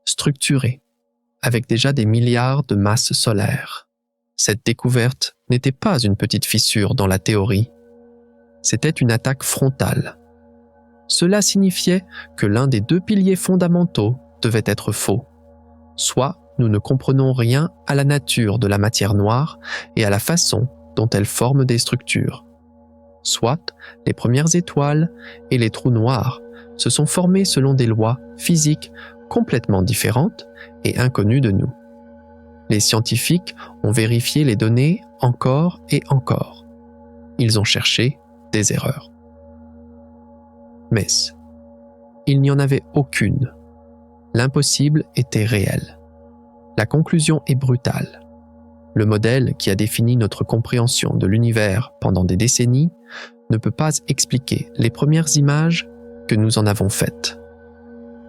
A: structurées, avec déjà des milliards de masses solaires. Cette découverte n'était pas une petite fissure dans la théorie. C'était une attaque frontale. Cela signifiait que l'un des deux piliers fondamentaux devait être faux. Soit nous ne comprenons rien à la nature de la matière noire et à la façon dont elle forme des structures. Soit les premières étoiles et les trous noirs se sont formés selon des lois physiques complètement différentes et inconnues de nous. Les scientifiques ont vérifié les données encore et encore. Ils ont cherché des erreurs. Mais il n'y en avait aucune. L'impossible était réel. La conclusion est brutale. Le modèle qui a défini notre compréhension de l'univers pendant des décennies ne peut pas expliquer les premières images que nous en avons faites.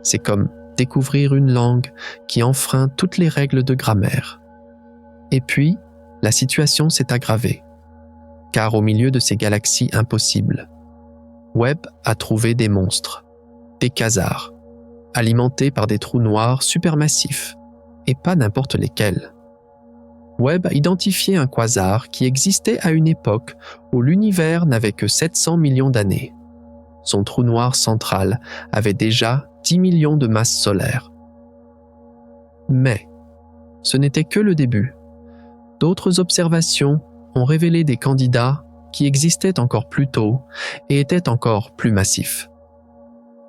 A: C'est comme découvrir une langue qui enfreint toutes les règles de grammaire. Et puis, la situation s'est aggravée, car au milieu de ces galaxies impossibles, Webb a trouvé des monstres, des quasars, alimentés par des trous noirs supermassifs, et pas n'importe lesquels. Webb a identifié un quasar qui existait à une époque où l'univers n'avait que 700 millions d'années. Son trou noir central avait déjà 10 millions de masses solaires. Mais ce n'était que le début. D'autres observations ont révélé des candidats qui existaient encore plus tôt et étaient encore plus massifs.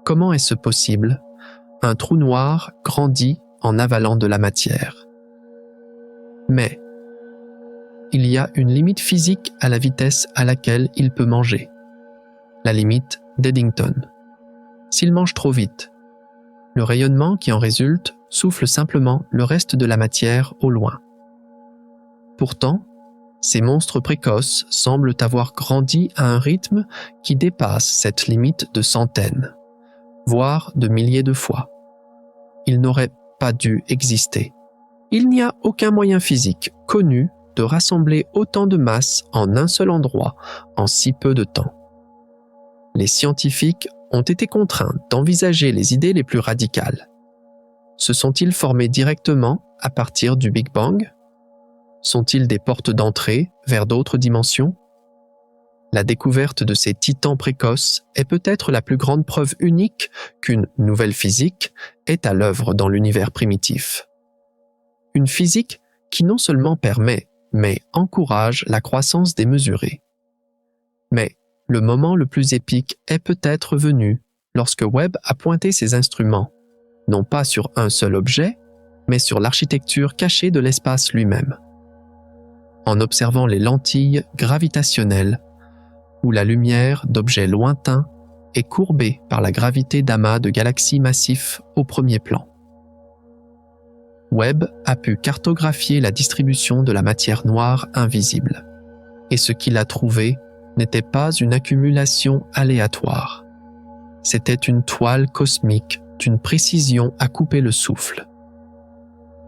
A: Comment est-ce possible? Un trou noir grandit en avalant de la matière. Mais il y a une limite physique à la vitesse à laquelle il peut manger. La limite d'Eddington. S'il mange trop vite, le rayonnement qui en résulte souffle simplement le reste de la matière au loin. Pourtant, ces monstres précoces semblent avoir grandi à un rythme qui dépasse cette limite de centaines, voire de milliers de fois. Ils n'auraient pas dû exister. Il n'y a aucun moyen physique connu de rassembler autant de masse en un seul endroit en si peu de temps. Les scientifiques ont été contraints d'envisager les idées les plus radicales. Se sont-ils formés directement à partir du Big Bang? Sont-ils des portes d'entrée vers d'autres dimensions? La découverte de ces titans précoces est peut-être la plus grande preuve unique qu'une nouvelle physique est à l'œuvre dans l'univers primitif. Une physique qui non seulement permet, mais encourage la croissance démesurée. Mais le moment le plus épique est peut-être venu lorsque Webb a pointé ses instruments, non pas sur un seul objet, mais sur l'architecture cachée de l'espace lui-même. En observant les lentilles gravitationnelles, où la lumière d'objets lointains est courbée par la gravité d'amas de galaxies massifs au premier plan. Webb a pu cartographier la distribution de la matière noire invisible, et ce qu'il a trouvé n'était pas une accumulation aléatoire. C'était une toile cosmique d'une précision à couper le souffle.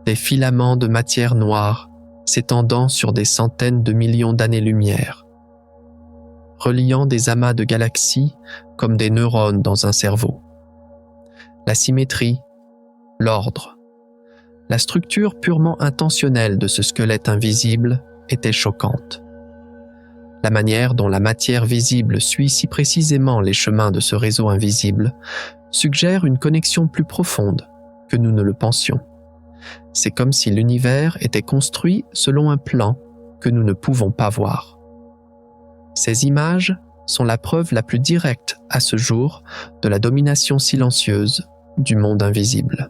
A: Des filaments de matière noire s'étendant sur des centaines de millions d'années-lumière, reliant des amas de galaxies comme des neurones dans un cerveau. La symétrie, l'ordre, la structure purement intentionnelle de ce squelette invisible était choquante. La manière dont la matière visible suit si précisément les chemins de ce réseau invisible suggère une connexion plus profonde que nous ne le pensions. C'est comme si l'univers était construit selon un plan que nous ne pouvons pas voir. Ces images sont la preuve la plus directe à ce jour de la domination silencieuse du monde invisible.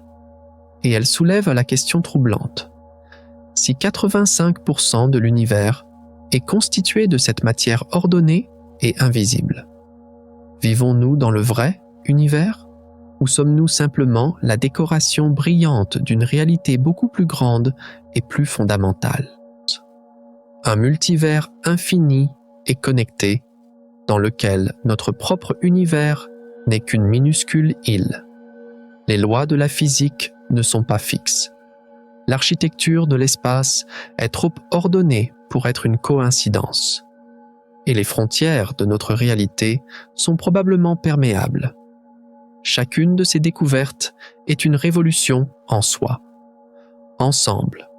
A: Et elles soulèvent la question troublante. Si 85% de l'univers est constitué de cette matière ordonnée et invisible, vivons-nous dans le vrai univers ou sommes-nous simplement la décoration brillante d'une réalité beaucoup plus grande et plus fondamentale? Un multivers infini et connecté dans lequel notre propre univers n'est qu'une minuscule île. Les lois de la physique ne sont pas fixes. L'architecture de l'espace est trop ordonnée pour être une coïncidence. Et les frontières de notre réalité sont probablement perméables. Chacune de ces découvertes est une révolution en soi. Ensemble,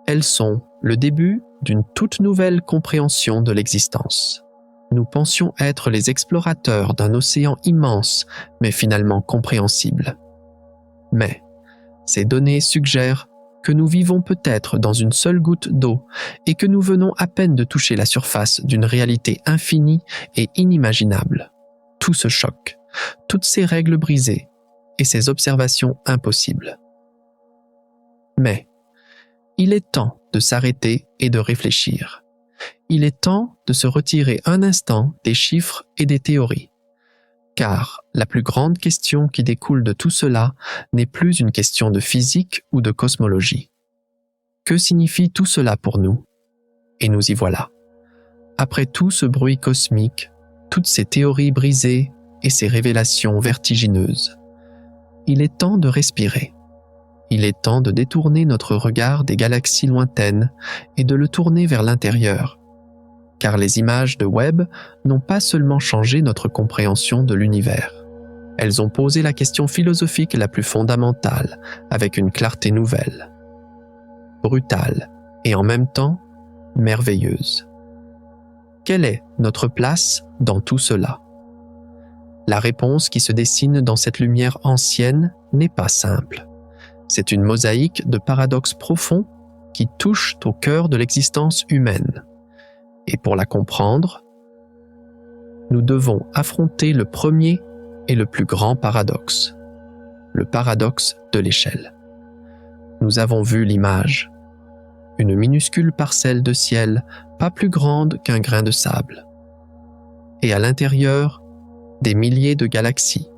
A: elles sont le début d'une toute nouvelle compréhension de l'existence. Nous pensions être les explorateurs d'un océan immense, mais finalement compréhensible. Mais ces données suggèrent que nous vivons peut-être dans une seule goutte d'eau et que nous venons à peine de toucher la surface d'une réalité infinie et inimaginable. Tout se choque, toutes ces règles brisées et ces observations impossibles. Mais il est temps de s'arrêter et de réfléchir. Il est temps de se retirer un instant des chiffres et des théories. Car la plus grande question qui découle de tout cela n'est plus une question de physique ou de cosmologie. Que signifie tout cela pour nous? Et nous y voilà. Après tout ce bruit cosmique, toutes ces théories brisées et ces révélations vertigineuses, il est temps de respirer. Il est temps de détourner notre regard des galaxies lointaines et de le tourner vers l'intérieur. Car les images de Webb n'ont pas seulement changé notre compréhension de l'univers. Elles ont posé la question philosophique la plus fondamentale avec une clarté nouvelle, brutale et en même temps merveilleuse. Quelle est notre place dans tout cela? La réponse qui se dessine dans cette lumière ancienne n'est pas simple. C'est une mosaïque de paradoxes profonds qui touchent au cœur de l'existence humaine. Et pour la comprendre, nous devons affronter le premier et le plus grand paradoxe, le paradoxe de l'échelle. Nous avons vu l'image, une minuscule parcelle de ciel pas plus grande qu'un grain de sable. Et à l'intérieur, des milliers de galaxies,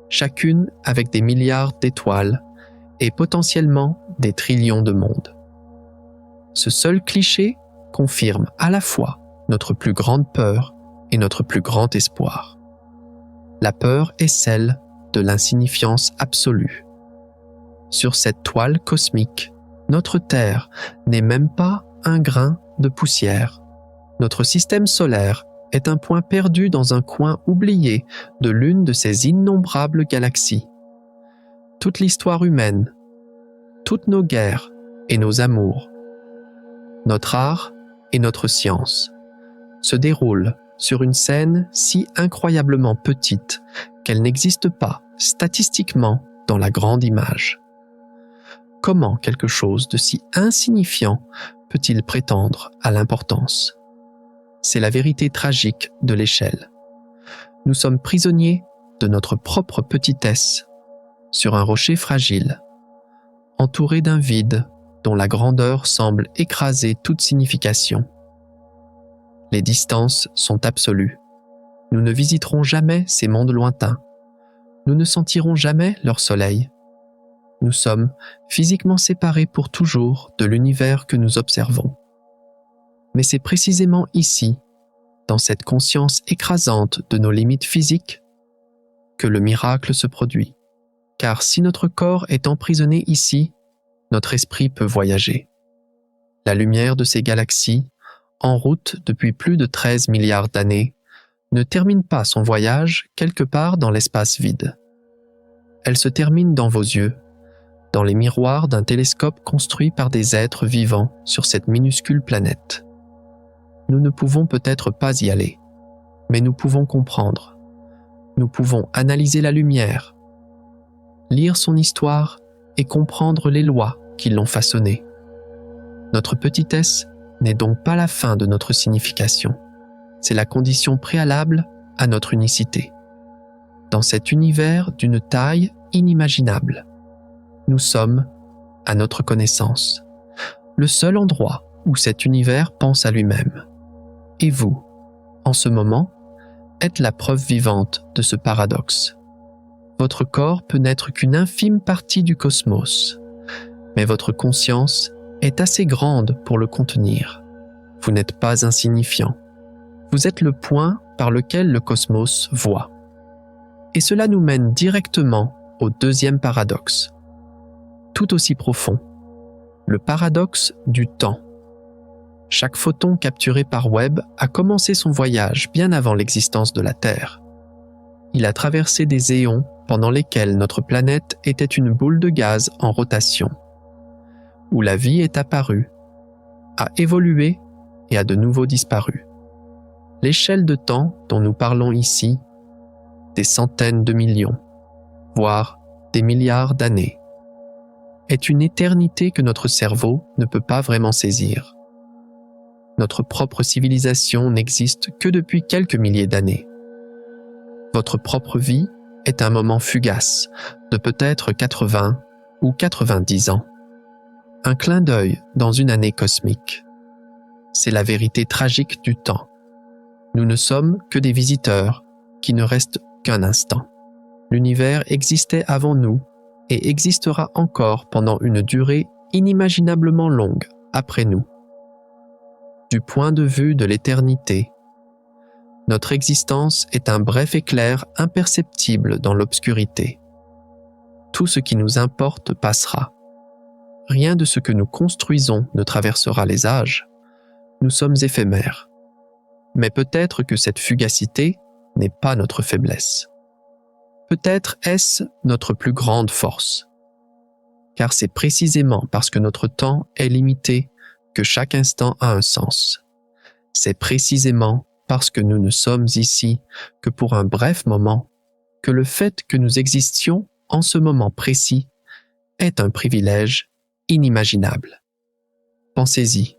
A: chacune avec des milliards d'étoiles et potentiellement des trillions de mondes. Ce seul cliché confirme à la fois notre plus grande peur et notre plus grand espoir. La peur est celle de l'insignifiance absolue. Sur cette toile cosmique, notre Terre n'est même pas un grain de poussière. Notre système solaire est un point perdu dans un coin oublié de l'une de ces innombrables galaxies. Toute l'histoire humaine, toutes nos guerres et nos amours, notre art et notre science se déroulent sur une scène si incroyablement petite qu'elle n'existe pas statistiquement dans la grande image. Comment quelque chose de si insignifiant peut-il prétendre à l'importance? C'est la vérité tragique de l'échelle. Nous sommes prisonniers de notre propre petitesse sur un rocher fragile, entouré d'un vide dont la grandeur semble écraser toute signification. Les distances sont absolues. Nous ne visiterons jamais ces mondes lointains. Nous ne sentirons jamais leur soleil. Nous sommes physiquement séparés pour toujours de l'univers que nous observons. Mais c'est précisément ici, dans cette conscience écrasante de nos limites physiques, que le miracle se produit. Car si notre corps est emprisonné ici, notre esprit peut voyager. La lumière de ces galaxies, en route depuis plus de 13 milliards d'années, ne termine pas son voyage quelque part dans l'espace vide. Elle se termine dans vos yeux, dans les miroirs d'un télescope construit par des êtres vivants sur cette minuscule planète. Nous ne pouvons peut-être pas y aller, mais nous pouvons comprendre. Nous pouvons analyser la lumière, lire son histoire et comprendre les lois qui l'ont façonnée. Notre petitesse n'est donc pas la fin de notre signification, c'est la condition préalable à notre unicité. Dans cet univers d'une taille inimaginable, nous sommes, à notre connaissance, le seul endroit où cet univers pense à lui-même. Et vous, en ce moment, êtes la preuve vivante de ce paradoxe. Votre corps peut n'être qu'une infime partie du cosmos, mais votre conscience est assez grande pour le contenir. Vous n'êtes pas insignifiant. Vous êtes le point par lequel le cosmos voit. Et cela nous mène directement au deuxième paradoxe, tout aussi profond, le paradoxe du temps. Chaque photon capturé par Webb a commencé son voyage bien avant l'existence de la Terre. Il a traversé des éons pendant lesquels notre planète était une boule de gaz en rotation, où la vie est apparue, a évolué et a de nouveau disparu. L'échelle de temps dont nous parlons ici, des centaines de millions, voire des milliards d'années, est une éternité que notre cerveau ne peut pas vraiment saisir. Notre propre civilisation n'existe que depuis quelques milliers d'années. Votre propre vie est un moment fugace de peut-être 80 ou 90 ans. Un clin d'œil dans une année cosmique. C'est la vérité tragique du temps. Nous ne sommes que des visiteurs qui ne restent qu'un instant. L'univers existait avant nous et existera encore pendant une durée inimaginablement longue après nous. Du point de vue de l'éternité, notre existence est un bref éclair imperceptible dans l'obscurité. Tout ce qui nous importe passera. Rien de ce que nous construisons ne traversera les âges. Nous sommes éphémères. Mais peut-être que cette fugacité n'est pas notre faiblesse. Peut-être est-ce notre plus grande force. Car c'est précisément parce que notre temps est limité que chaque instant a un sens. C'est précisément parce que nous ne sommes ici que pour un bref moment que le fait que nous existions en ce moment précis est un privilège inimaginable. Pensez-y.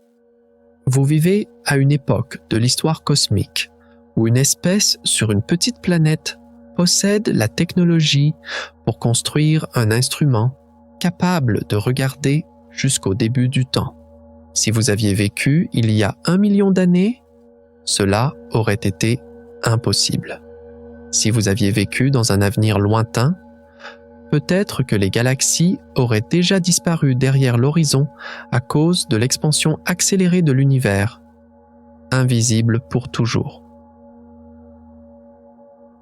A: Vous vivez à une époque de l'histoire cosmique où une espèce sur une petite planète possède la technologie pour construire un instrument capable de regarder jusqu'au début du temps. Si vous aviez vécu il y a 1 million d'années, cela aurait été impossible. Si vous aviez vécu dans un avenir lointain, peut-être que les galaxies auraient déjà disparu derrière l'horizon à cause de l'expansion accélérée de l'univers, invisible pour toujours.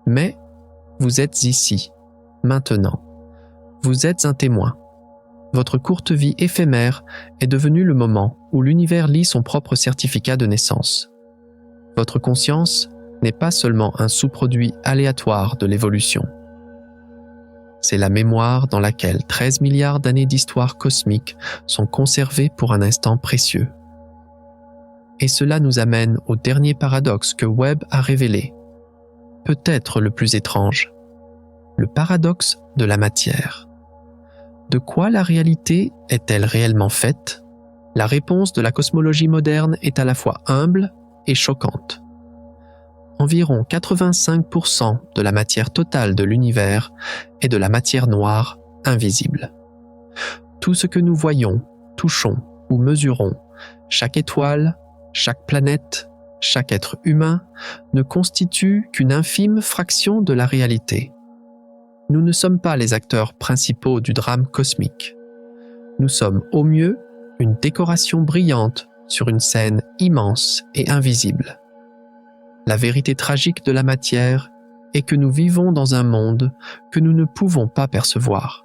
A: Mais vous êtes ici, maintenant. Vous êtes un témoin. Votre courte vie éphémère est devenue le moment où l'univers lit son propre certificat de naissance. Votre conscience n'est pas seulement un sous-produit aléatoire de l'évolution. C'est la mémoire dans laquelle 13 milliards d'années d'histoire cosmique sont conservées pour un instant précieux. Et cela nous amène au dernier paradoxe que Webb a révélé, peut-être le plus étrange, le paradoxe de la matière. De quoi la réalité est-elle réellement faite? La réponse de la cosmologie moderne est à la fois humble et choquante. Environ 85% de la matière totale de l'univers est de la matière noire invisible. Tout ce que nous voyons, touchons ou mesurons, chaque étoile, chaque planète, chaque être humain, ne constitue qu'une infime fraction de la réalité. Nous ne sommes pas les acteurs principaux du drame cosmique. Nous sommes au mieux une décoration brillante sur une scène immense et invisible. La vérité tragique de la matière est que nous vivons dans un monde que nous ne pouvons pas percevoir.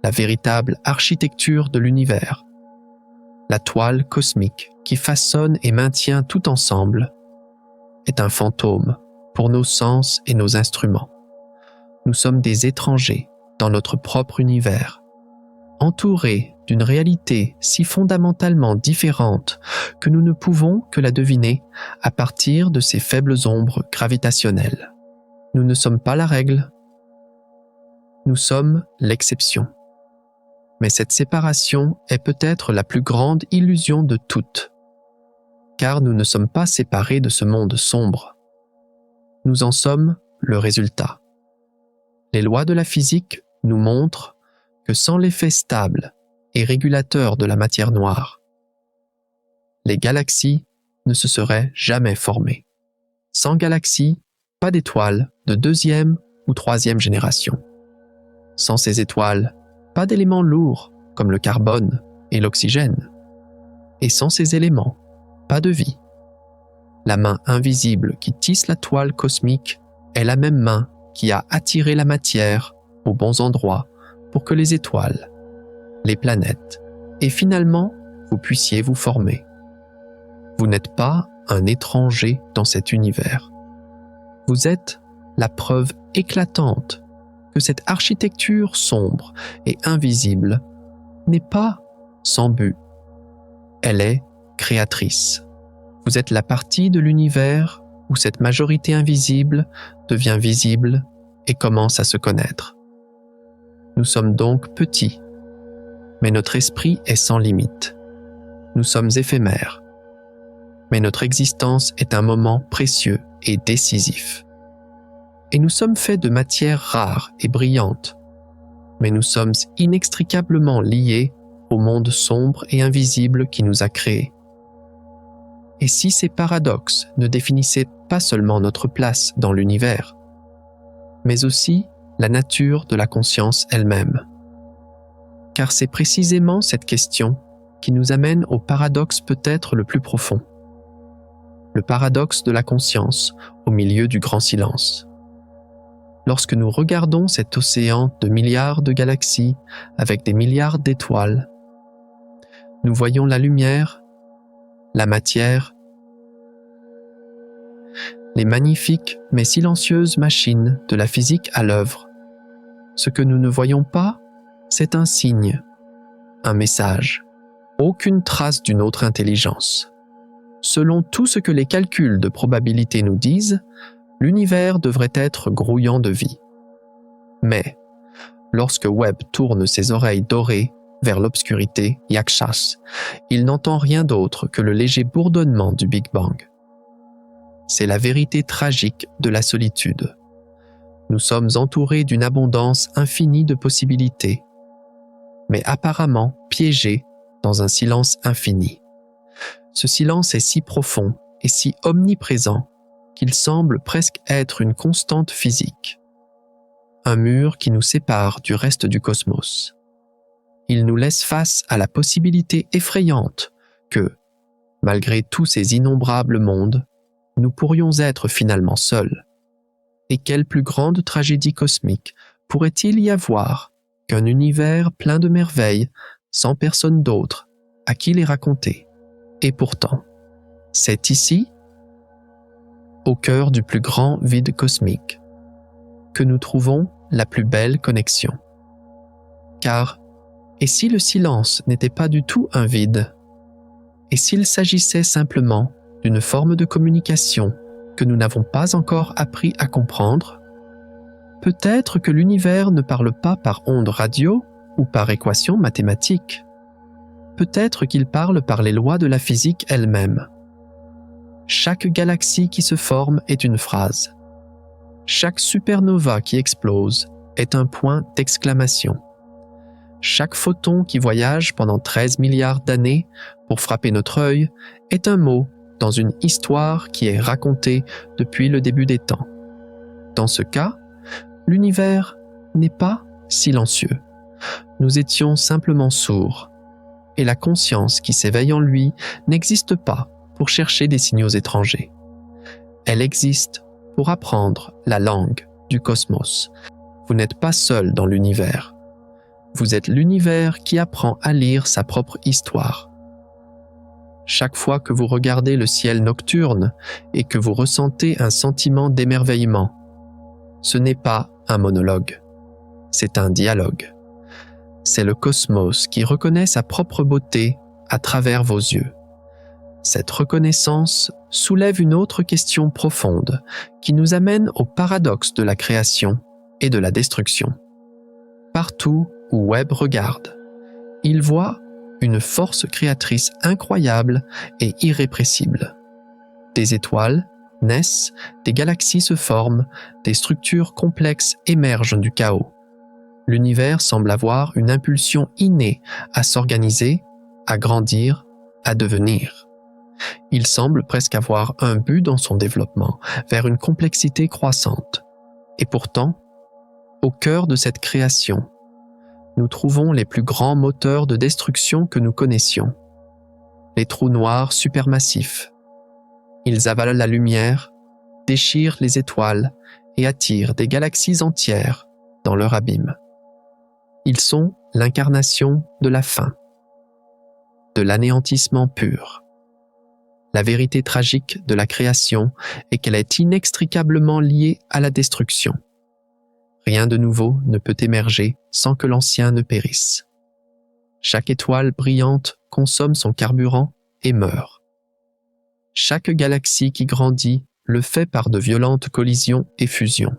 A: La véritable architecture de l'univers, la toile cosmique qui façonne et maintient tout ensemble, est un fantôme pour nos sens et nos instruments. Nous sommes des étrangers dans notre propre univers, entourés d'une réalité si fondamentalement différente que nous ne pouvons que la deviner à partir de ces faibles ombres gravitationnelles. Nous ne sommes pas la règle, nous sommes l'exception. Mais cette séparation est peut-être la plus grande illusion de toutes, car nous ne sommes pas séparés de ce monde sombre. Nous en sommes le résultat. Les lois de la physique nous montrent que sans l'effet stable et régulateur de la matière noire, les galaxies ne se seraient jamais formées. Sans galaxies, pas d'étoiles de 2e ou 3e génération. Sans ces étoiles, pas d'éléments lourds comme le carbone et l'oxygène. Et sans ces éléments, pas de vie. La main invisible qui tisse la toile cosmique est la même main qui a attiré la matière aux bons endroits pour que les étoiles, les planètes et finalement vous puissiez vous former. Vous n'êtes pas un étranger dans cet univers. Vous êtes la preuve éclatante que cette architecture sombre et invisible n'est pas sans but. Elle est créatrice. Vous êtes la partie de l'univers où cette majorité invisible devient visible et commence à se connaître. Nous sommes donc petits, mais notre esprit est sans limite. Nous sommes éphémères, mais notre existence est un moment précieux et décisif. Et nous sommes faits de matière rare et brillante, mais nous sommes inextricablement liés au monde sombre et invisible qui nous a créés. Et si ces paradoxes ne définissaient pas seulement notre place dans l'univers, mais aussi la nature de la conscience elle-même? Car c'est précisément cette question qui nous amène au paradoxe peut-être le plus profond. Le paradoxe de la conscience au milieu du grand silence. Lorsque nous regardons cet océan de milliards de galaxies avec des milliards d'étoiles, nous voyons la lumière, la matière les magnifiques mais silencieuses machines de la physique à l'œuvre. Ce que nous ne voyons pas, c'est un signe, un message, aucune trace d'une autre intelligence. Selon tout ce que les calculs de probabilité nous disent, l'univers devrait être grouillant de vie. Mais, lorsque Webb tourne ses oreilles dorées vers l'obscurité Yakshas, il n'entend rien d'autre que le léger bourdonnement du Big Bang. C'est la vérité tragique de la solitude. Nous sommes entourés d'une abondance infinie de possibilités, mais apparemment piégés dans un silence infini. Ce silence est si profond et si omniprésent qu'il semble presque être une constante physique. Un mur qui nous sépare du reste du cosmos. Il nous laisse face à la possibilité effrayante que, malgré tous ces innombrables mondes, nous pourrions être finalement seuls. Et quelle plus grande tragédie cosmique pourrait-il y avoir qu'un univers plein de merveilles, sans personne d'autre à qui les raconter? Et pourtant, c'est ici, au cœur du plus grand vide cosmique, que nous trouvons la plus belle connexion. Car, et si le silence n'était pas du tout un vide? Et s'il s'agissait simplement d'une forme de communication que nous n'avons pas encore appris à comprendre? Peut-être que l'univers ne parle pas par ondes radio ou par équations mathématiques. Peut-être qu'il parle par les lois de la physique elle-même. Chaque galaxie qui se forme est une phrase. Chaque supernova qui explose est un point d'exclamation. Chaque photon qui voyage pendant 13 milliards d'années pour frapper notre œil est un mot dans une histoire qui est racontée depuis le début des temps. Dans ce cas, l'univers n'est pas silencieux. Nous étions simplement sourds, et la conscience qui s'éveille en lui n'existe pas pour chercher des signaux étrangers. Elle existe pour apprendre la langue du cosmos. Vous n'êtes pas seul dans l'univers. Vous êtes l'univers qui apprend à lire sa propre histoire. Chaque fois que vous regardez le ciel nocturne et que vous ressentez un sentiment d'émerveillement, ce n'est pas un monologue, c'est un dialogue. C'est le cosmos qui reconnaît sa propre beauté à travers vos yeux. Cette reconnaissance soulève une autre question profonde qui nous amène au paradoxe de la création et de la destruction. Partout où Webb regarde, il voit une force créatrice incroyable et irrépressible. Des étoiles naissent, des galaxies se forment, des structures complexes émergent du chaos. L'univers semble avoir une impulsion innée à s'organiser, à grandir, à devenir. Il semble presque avoir un but dans son développement, vers une complexité croissante. Et pourtant, au cœur de cette création, nous trouvons les plus grands moteurs de destruction que nous connaissions. Les trous noirs supermassifs. Ils avalent la lumière, déchirent les étoiles et attirent des galaxies entières dans leur abîme. Ils sont l'incarnation de la fin, de l'anéantissement pur. La vérité tragique de la création est qu'elle est inextricablement liée à la destruction. Rien de nouveau ne peut émerger sans que l'ancien ne périsse. Chaque étoile brillante consomme son carburant et meurt. Chaque galaxie qui grandit le fait par de violentes collisions et fusions.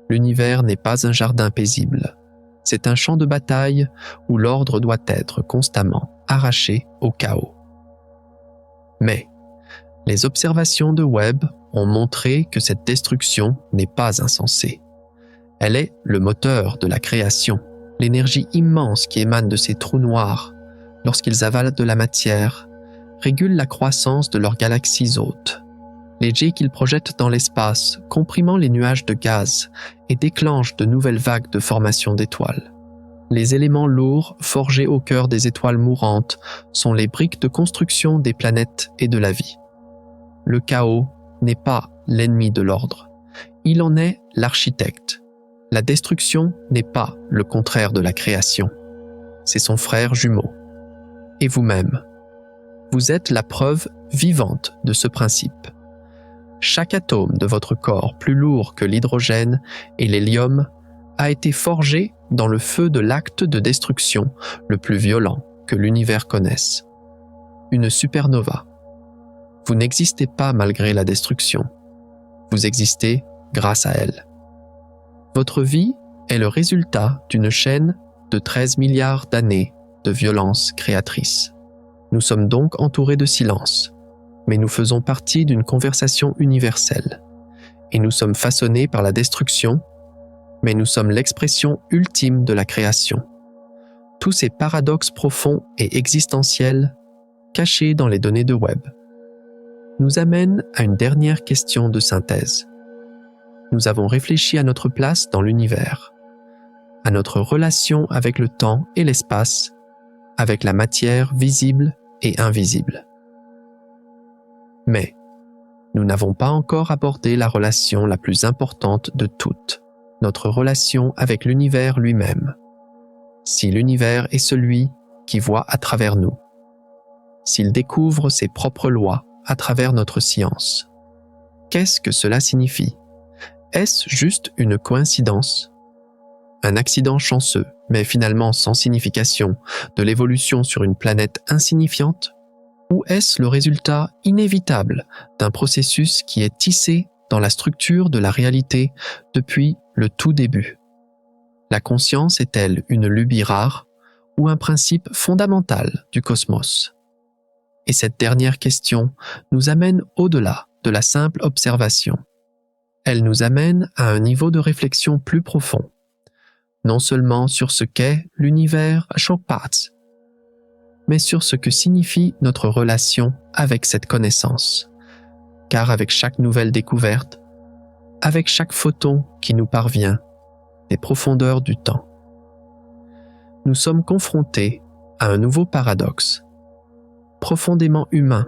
A: L'univers n'est pas un jardin paisible. C'est un champ de bataille où l'ordre doit être constamment arraché au chaos. Mais les observations de Webb ont montré que cette destruction n'est pas insensée. Elle est le moteur de la création, l'énergie immense qui émane de ces trous noirs, lorsqu'ils avalent de la matière, régule la croissance de leurs galaxies hôtes. Les jets qu'ils projettent dans l'espace, comprimant les nuages de gaz et déclenchent de nouvelles vagues de formation d'étoiles. Les éléments lourds forgés au cœur des étoiles mourantes sont les briques de construction des planètes et de la vie. Le chaos n'est pas l'ennemi de l'ordre, il en est l'architecte. La destruction n'est pas le contraire de la création, c'est son frère jumeau. Et vous-même, vous êtes la preuve vivante de ce principe. chaque atome de votre corps plus lourd que l'hydrogène et l'hélium a été forgé dans le feu de l'acte de destruction le plus violent que l'univers connaisse. Une supernova. Vous n'existez pas malgré la destruction. Vous existez grâce à elle. Votre vie est le résultat d'une chaîne de 13 milliards d'années de violence créatrice. Nous sommes donc entourés de silence, mais nous faisons partie d'une conversation universelle. Et nous sommes façonnés par la destruction, mais nous sommes l'expression ultime de la création. Tous ces paradoxes profonds et existentiels cachés dans les données de Webb nous amènent à une dernière question de synthèse. Nous avons réfléchi à notre place dans l'univers, à notre relation avec le temps et l'espace, avec la matière visible et invisible. Mais nous n'avons pas encore abordé la relation la plus importante de toutes, notre relation avec l'univers lui-même. Si l'univers est celui qui voit à travers nous, s'il découvre ses propres lois à travers notre science, qu'est-ce que cela signifie? Est-ce juste une coïncidence? Un accident chanceux, mais finalement sans signification, de l'évolution sur une planète insignifiante? Ou est-ce le résultat inévitable d'un processus qui est tissé dans la structure de la réalité depuis le tout début? La conscience est-elle une lubie rare ou un principe fondamental du cosmos? Et cette dernière question nous amène au-delà de la simple observation. Elle nous amène à un niveau de réflexion plus profond, non seulement sur ce qu'est l'univers Shokpats, mais sur ce que signifie notre relation avec cette connaissance. Car avec chaque nouvelle découverte, avec chaque photon qui nous parvient des profondeurs du temps, nous sommes confrontés à un nouveau paradoxe, profondément humain,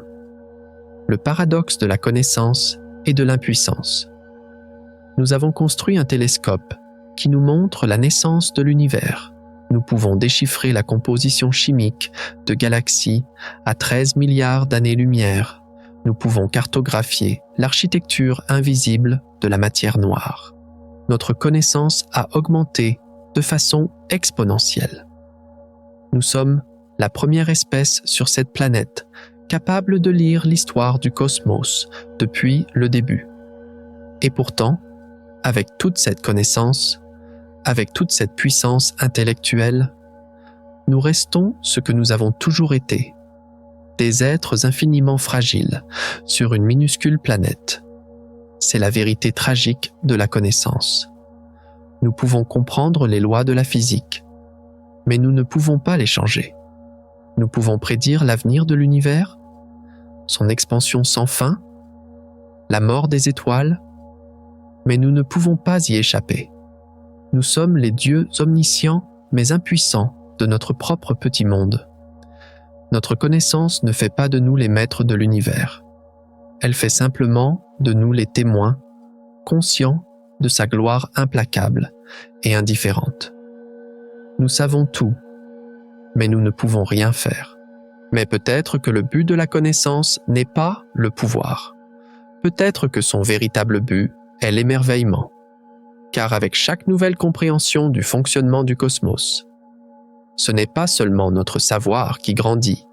A: le paradoxe de la connaissance et de l'impuissance. Nous avons construit un télescope qui nous montre la naissance de l'univers. Nous pouvons déchiffrer la composition chimique de galaxies à 13 milliards d'années-lumière. Nous pouvons cartographier l'architecture invisible de la matière noire. Notre connaissance a augmenté de façon exponentielle. Nous sommes la première espèce sur cette planète capable de lire l'histoire du cosmos depuis le début. Et pourtant, avec toute cette connaissance, avec toute cette puissance intellectuelle, nous restons ce que nous avons toujours été, des êtres infiniment fragiles sur une minuscule planète. C'est la vérité tragique de la connaissance. Nous pouvons comprendre les lois de la physique, mais nous ne pouvons pas les changer. Nous pouvons prédire l'avenir de l'univers, son expansion sans fin, la mort des étoiles, mais nous ne pouvons pas y échapper. Nous sommes les dieux omniscients mais impuissants de notre propre petit monde. Notre connaissance ne fait pas de nous les maîtres de l'univers. Elle fait simplement de nous les témoins, conscients de sa gloire implacable et indifférente. Nous savons tout, mais nous ne pouvons rien faire. Mais peut-être que le but de la connaissance n'est pas le pouvoir. Peut-être que son véritable but est l'émerveillement. Car avec chaque nouvelle compréhension du fonctionnement du cosmos, ce n'est pas seulement notre savoir qui grandit,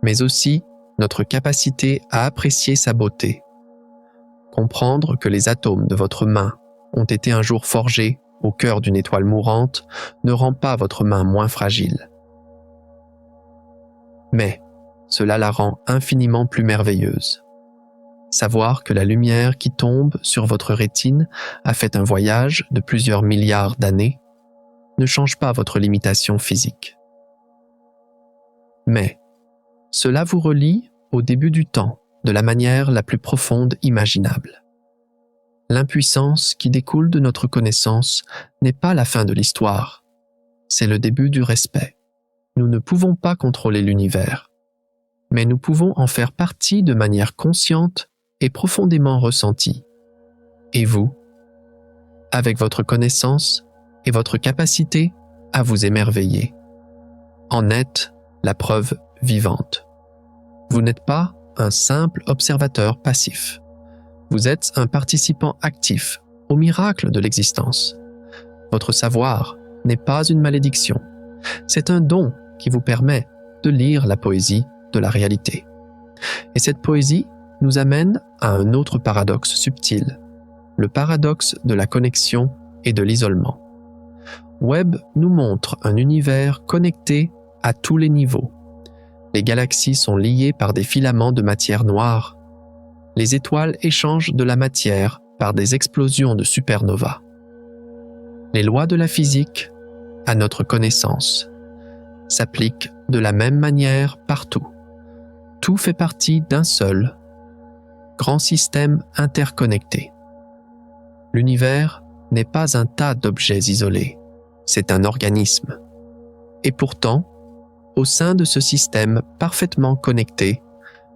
A: mais aussi notre capacité à apprécier sa beauté. Comprendre que les atomes de votre main ont été un jour forgés au cœur d'une étoile mourante ne rend pas votre main moins fragile. Mais cela la rend infiniment plus merveilleuse. Savoir que la lumière qui tombe sur votre rétine a fait un voyage de plusieurs milliards d'années ne change pas votre limitation physique. Mais cela vous relie au début du temps de la manière la plus profonde imaginable. L'impuissance qui découle de notre connaissance n'est pas la fin de l'histoire, c'est le début du respect. Nous ne pouvons pas contrôler l'univers, mais nous pouvons en faire partie de manière consciente et profondément ressentie. Et vous, avec votre connaissance et votre capacité à vous émerveiller, en êtes la preuve vivante. Vous n'êtes pas un simple observateur passif. Vous êtes un participant actif au miracle de l'existence. Votre savoir n'est pas une malédiction. C'est un don qui vous permet de lire la poésie de la réalité. Et cette poésie nous amène à un autre paradoxe subtil, le paradoxe de la connexion et de l'isolement. Webb nous montre un univers connecté à tous les niveaux. Les galaxies sont liées par des filaments de matière noire. Les étoiles échangent de la matière par des explosions de supernovas. Les lois de la physique, à notre connaissance, s'appliquent de la même manière partout. Tout fait partie d'un seul, grand système interconnecté. L'univers n'est pas un tas d'objets isolés, c'est un organisme. Et pourtant, au sein de ce système parfaitement connecté,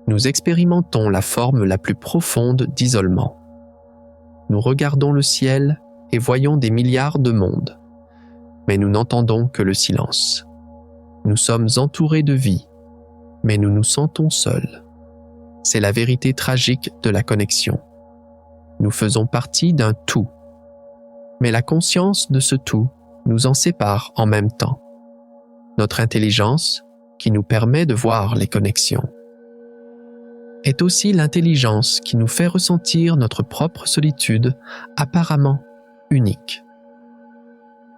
A: nous expérimentons la forme la plus profonde d'isolement. Nous regardons le ciel et voyons des milliards de mondes, mais nous n'entendons que le silence. Nous sommes entourés de vie, mais nous nous sentons seuls. C'est la vérité tragique de la connexion. Nous faisons partie d'un tout, mais la conscience de ce tout nous en sépare en même temps. Notre intelligence, qui nous permet de voir les connexions, est aussi l'intelligence qui nous fait ressentir notre propre solitude apparemment unique.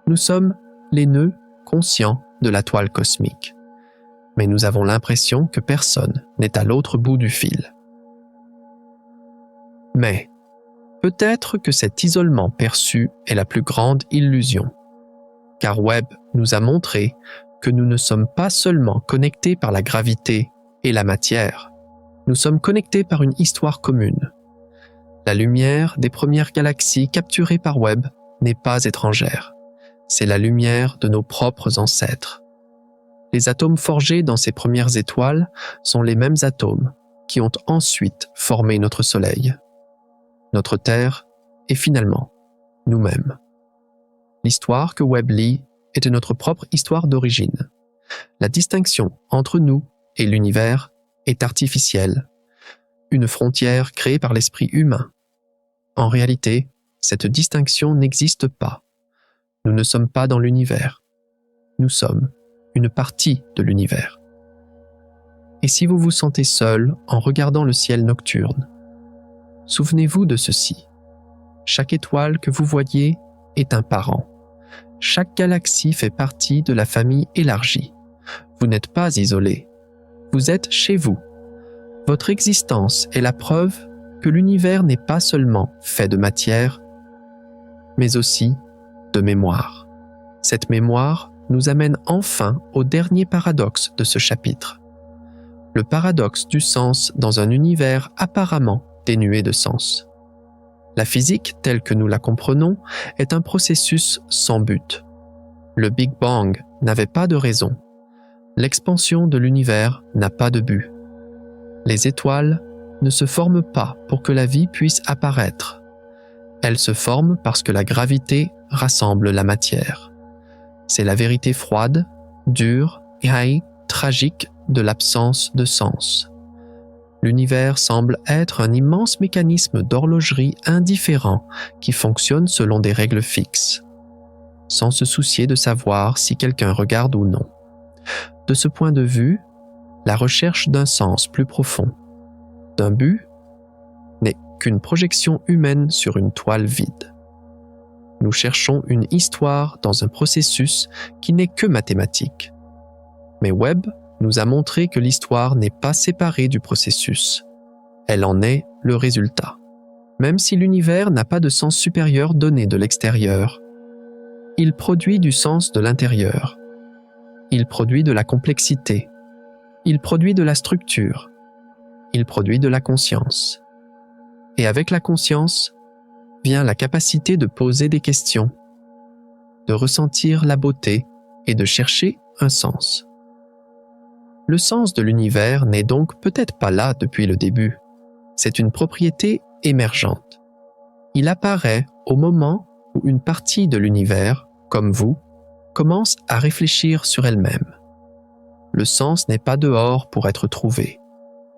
A: Nous sommes les nœuds conscients de la toile cosmique, mais nous avons l'impression que personne n'est à l'autre bout du fil. Mais peut-être que cet isolement perçu est la plus grande illusion, car Webb nous a montré que nous ne sommes pas seulement connectés par la gravité et la matière, nous sommes connectés par une histoire commune. La lumière des premières galaxies capturées par Webb n'est pas étrangère. C'est la lumière de nos propres ancêtres. Les atomes forgés dans ces premières étoiles sont les mêmes atomes qui ont ensuite formé notre Soleil, notre Terre et finalement nous-mêmes. L'histoire que Webb lit est de notre propre histoire d'origine. La distinction entre nous et l'univers est artificielle, une frontière créée par l'esprit humain. En réalité, cette distinction n'existe pas. Nous ne sommes pas dans l'univers. Nous sommes une partie de l'univers. Et si vous vous sentez seul en regardant le ciel nocturne, souvenez-vous de ceci. Chaque étoile que vous voyez est un parent. Chaque galaxie fait partie de la famille élargie. Vous n'êtes pas isolé. Vous êtes chez vous. Votre existence est la preuve que l'univers n'est pas seulement fait de matière, mais aussi de mémoire. Cette mémoire nous amène enfin au dernier paradoxe de ce chapitre. Le paradoxe du sens dans un univers apparemment dénué de sens. La physique, telle que nous la comprenons, est un processus sans but. Le Big Bang n'avait pas de raison. L'expansion de l'univers n'a pas de but. Les étoiles ne se forment pas pour que la vie puisse apparaître. Elles se forment parce que la gravité rassemble la matière. C'est la vérité froide, dure et tragique de l'absence de sens. L'univers semble être un immense mécanisme d'horlogerie indifférent qui fonctionne selon des règles fixes, sans se soucier de savoir si quelqu'un regarde ou non. De ce point de vue, la recherche d'un sens plus profond, d'un but, n'est qu'une projection humaine sur une toile vide. Nous cherchons une histoire dans un processus qui n'est que mathématique. Mais Webb nous a montré que l'histoire n'est pas séparée du processus. Elle en est le résultat. Même si l'univers n'a pas de sens supérieur donné de l'extérieur, il produit du sens de l'intérieur. Il produit de la complexité. Il produit de la structure. Il produit de la conscience. Et avec la conscience vient la capacité de poser des questions, de ressentir la beauté et de chercher un sens. Le sens de l'univers n'est donc peut-être pas là depuis le début. C'est une propriété émergente. Il apparaît au moment où une partie de l'univers, comme vous, commence à réfléchir sur elle-même. Le sens n'est pas dehors pour être trouvé.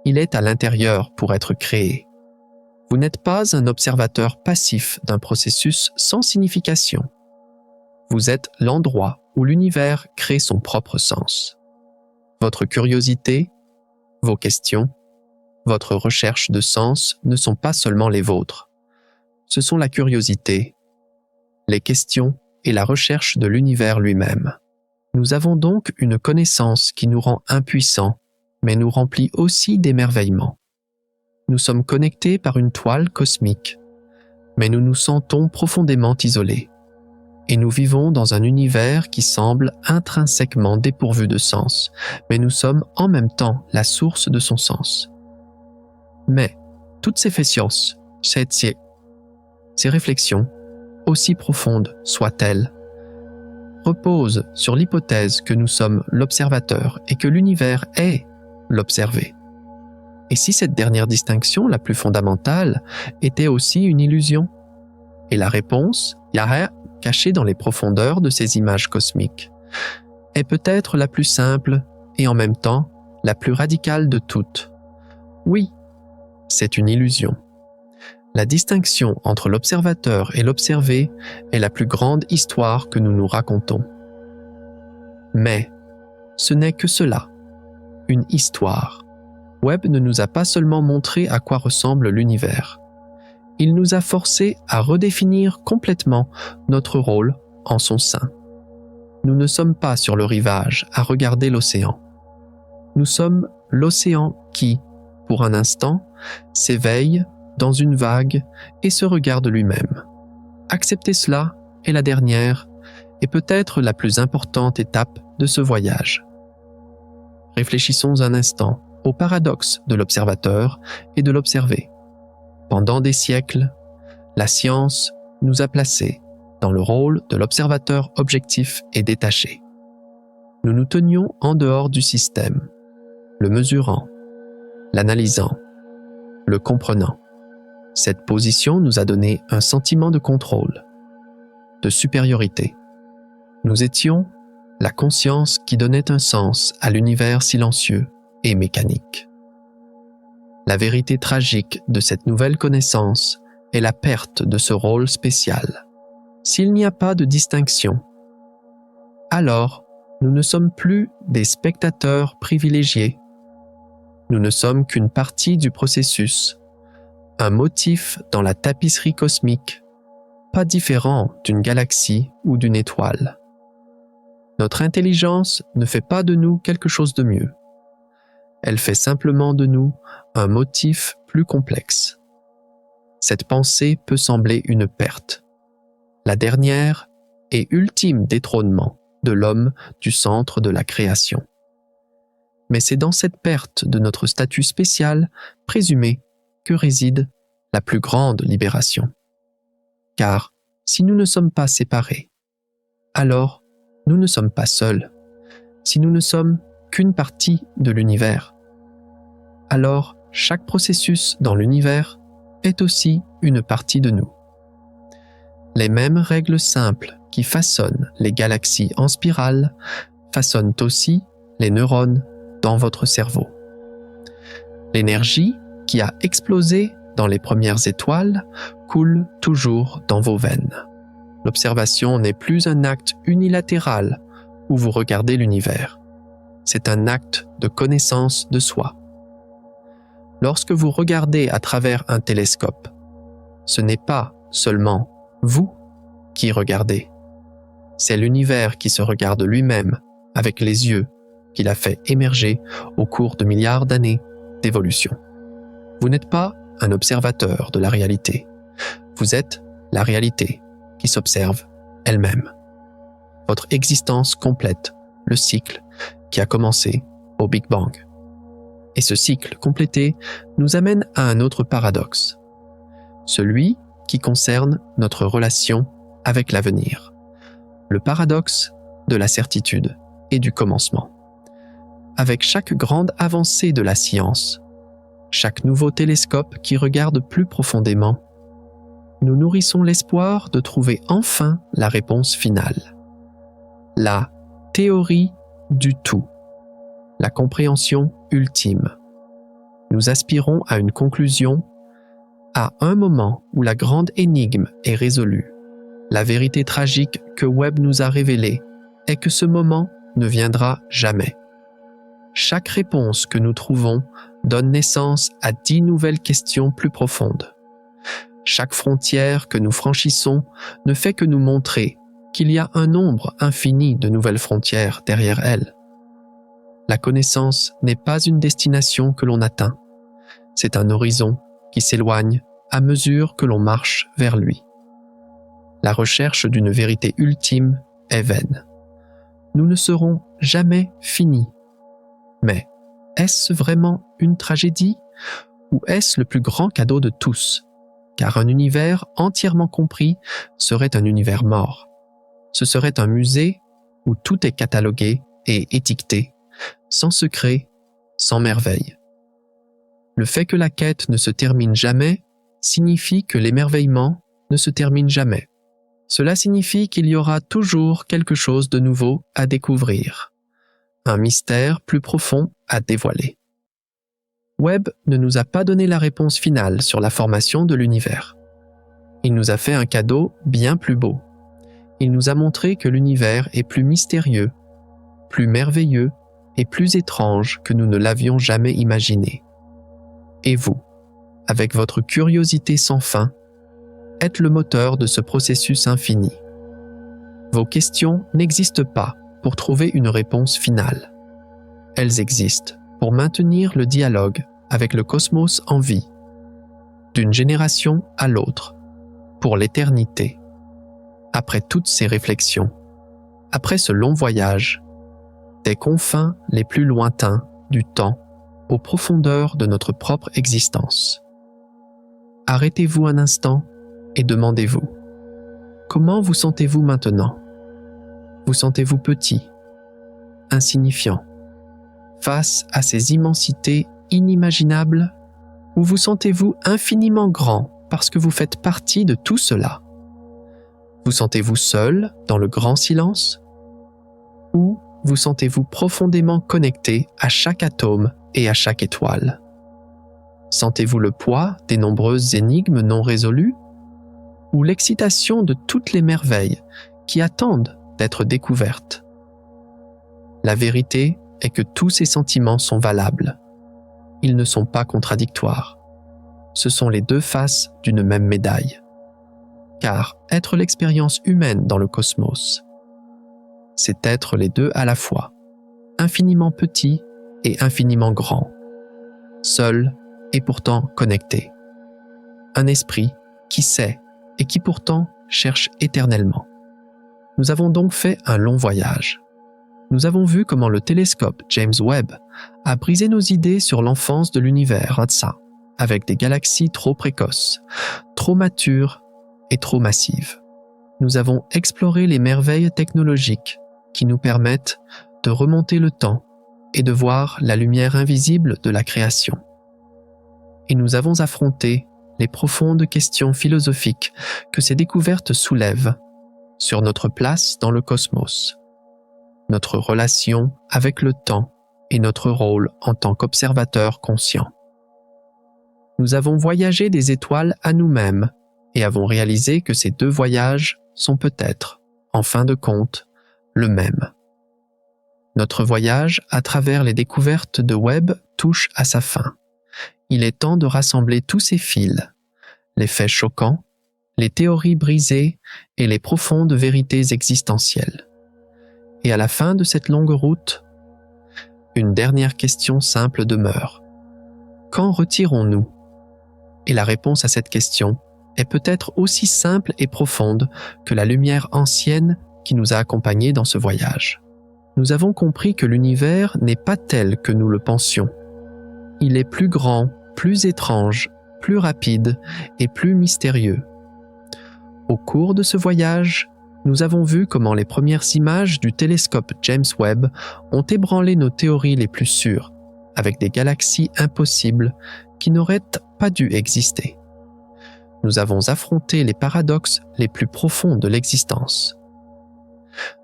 A: Il est à l'intérieur pour être créé. Vous n'êtes pas un observateur passif d'un processus sans signification. Vous êtes l'endroit où l'univers crée son propre sens. Votre curiosité, vos questions, votre recherche de sens ne sont pas seulement les vôtres. Ce sont la curiosité, les questions et la recherche de l'univers lui-même. Nous avons donc une connaissance qui nous rend impuissants, mais nous remplit aussi d'émerveillement. Nous sommes connectés par une toile cosmique, mais nous nous sentons profondément isolés. Et nous vivons dans un univers qui semble intrinsèquement dépourvu de sens, mais nous sommes en même temps la source de son sens. Mais toutes ces sciences, ces réflexions, aussi profondes soient-elles, reposent sur l'hypothèse que nous sommes l'observateur et que l'univers est l'observé. Et si cette dernière distinction, la plus fondamentale, était aussi une illusion? Et la réponse, cachée dans les profondeurs de ces images cosmiques, est peut-être la plus simple et en même temps la plus radicale de toutes. Oui, c'est une illusion. La distinction entre l'observateur et l'observé est la plus grande histoire que nous nous racontons. Mais ce n'est que cela, une histoire. Webb ne nous a pas seulement montré à quoi ressemble l'univers. Il nous a forcés à redéfinir complètement notre rôle en son sein. Nous ne sommes pas sur le rivage à regarder l'océan. Nous sommes l'océan qui, pour un instant, s'éveille dans une vague et se regarde lui-même. Accepter cela est la dernière et peut-être la plus importante étape de ce voyage. Réfléchissons un instant au paradoxe de l'observateur et de l'observé. Pendant des siècles, la science nous a placés dans le rôle de l'observateur objectif et détaché. Nous nous tenions en dehors du système, le mesurant, l'analysant, le comprenant. Cette position nous a donné un sentiment de contrôle, de supériorité. Nous étions la conscience qui donnait un sens à l'univers silencieux et mécanique. La vérité tragique de cette nouvelle connaissance est la perte de ce rôle spécial. S'il n'y a pas de distinction, alors nous ne sommes plus des spectateurs privilégiés. Nous ne sommes qu'une partie du processus, un motif dans la tapisserie cosmique, pas différent d'une galaxie ou d'une étoile. Notre intelligence ne fait pas de nous quelque chose de mieux. Elle fait simplement de nous un motif plus complexe. Cette pensée peut sembler une perte, la dernière et ultime détrônement de l'homme du centre de la création. Mais c'est dans cette perte de notre statut spécial présumé que réside la plus grande libération. Car si nous ne sommes pas séparés, alors nous ne sommes pas seuls. Si nous ne sommes qu'une partie de l'univers, alors chaque processus dans l'univers est aussi une partie de nous. Les mêmes règles simples qui façonnent les galaxies en spirale façonnent aussi les neurones dans votre cerveau. L'énergie qui a explosé dans les premières étoiles coule toujours dans vos veines. L'observation n'est plus un acte unilatéral où vous regardez l'univers. C'est un acte de connaissance de soi. Lorsque vous regardez à travers un télescope, ce n'est pas seulement vous qui regardez. C'est l'univers qui se regarde lui-même avec les yeux qu'il a fait émerger au cours de milliards d'années d'évolution. Vous n'êtes pas un observateur de la réalité. Vous êtes la réalité qui s'observe elle-même. Votre existence complète le cycle qui a commencé au Big Bang. Et ce cycle complété nous amène à un autre paradoxe, celui qui concerne notre relation avec l'avenir, le paradoxe de la certitude et du commencement. Avec chaque grande avancée de la science, chaque nouveau télescope qui regarde plus profondément, nous nourrissons l'espoir de trouver enfin la réponse finale. La théorie du tout, la compréhension ultime. Nous aspirons à une conclusion, À un moment où la grande énigme est résolue, la vérité tragique que Webb nous a révélée est que ce moment ne viendra jamais. Chaque réponse que nous trouvons donne naissance à 10 nouvelles questions plus profondes. Chaque frontière que nous franchissons ne fait que nous montrer qu'il y a un nombre infini de nouvelles frontières derrière elle. La connaissance n'est pas une destination que l'on atteint, c'est un horizon qui s'éloigne à mesure que l'on marche vers lui. La recherche d'une vérité ultime est vaine. Nous ne serons jamais finis. Mais est-ce vraiment une tragédie ou est-ce le plus grand cadeau de tous? Car un univers entièrement compris serait un univers mort. Ce serait un musée où tout est catalogué et étiqueté, sans secret, sans merveille. Le fait que la quête ne se termine jamais signifie que l'émerveillement ne se termine jamais. Cela signifie qu'il y aura toujours quelque chose de nouveau à découvrir, un mystère plus profond à dévoiler. Webb ne nous a pas donné la réponse finale sur la formation de l'univers. Il nous a fait un cadeau bien plus beau. Il nous a montré que l'univers est plus mystérieux, plus merveilleux et plus étrange que nous ne l'avions jamais imaginé. Et vous, avec votre curiosité sans fin, êtes le moteur de ce processus infini. Vos questions n'existent pas pour trouver une réponse finale. Elles existent pour maintenir le dialogue avec le cosmos en vie, d'une génération à l'autre, pour l'éternité. Après toutes ces réflexions, après ce long voyage, des confins les plus lointains du temps aux profondeurs de notre propre existence. Arrêtez-vous un instant et demandez-vous, comment vous sentez-vous maintenant? Vous sentez-vous petit, insignifiant, face à ces immensités inimaginables, ou vous sentez-vous infiniment grand parce que vous faites partie de tout cela? Vous sentez-vous seul dans le grand silence? Ou vous sentez-vous profondément connecté à chaque atome et à chaque étoile? Sentez-vous le poids des nombreuses énigmes non résolues? Ou l'excitation de toutes les merveilles qui attendent d'être découvertes? La vérité est que tous ces sentiments sont valables. Ils ne sont pas contradictoires. Ce sont les deux faces d'une même médaille. Car être l'expérience humaine dans le cosmos, c'est être les deux à la fois, infiniment petit et infiniment grand, seul et pourtant connecté. Un esprit qui sait et qui pourtant cherche éternellement. Nous avons donc fait un long voyage. Nous avons vu comment le télescope James Webb a brisé nos idées sur l'enfance de l'univers avec des galaxies trop précoces, trop matures et trop massives. Nous avons exploré les merveilles technologiques qui nous permettent de remonter le temps et de voir la lumière invisible de la création. Et nous avons affronté les profondes questions philosophiques que ces découvertes soulèvent sur notre place dans le cosmos, notre relation avec le temps et notre rôle en tant qu'observateur conscient. Nous avons voyagé des étoiles à nous-mêmes et avons réalisé que ces deux voyages sont peut-être, en fin de compte, le même. Notre voyage à travers les découvertes de Webb touche à sa fin. Il est temps de rassembler tous ces fils, les faits choquants, les théories brisées et les profondes vérités existentielles. Et à la fin de cette longue route, une dernière question simple demeure. Qu'en retirons-nous? Et la réponse à cette question est peut-être aussi simple et profonde que la lumière ancienne qui nous a accompagnés dans ce voyage. Nous avons compris que l'univers n'est pas tel que nous le pensions. Il est plus grand, plus étrange, plus rapide et plus mystérieux. Au cours de ce voyage, nous avons vu comment les premières images du télescope James Webb ont ébranlé nos théories les plus sûres, avec des galaxies impossibles qui n'auraient pas dû exister. Nous avons affronté les paradoxes les plus profonds de l'existence.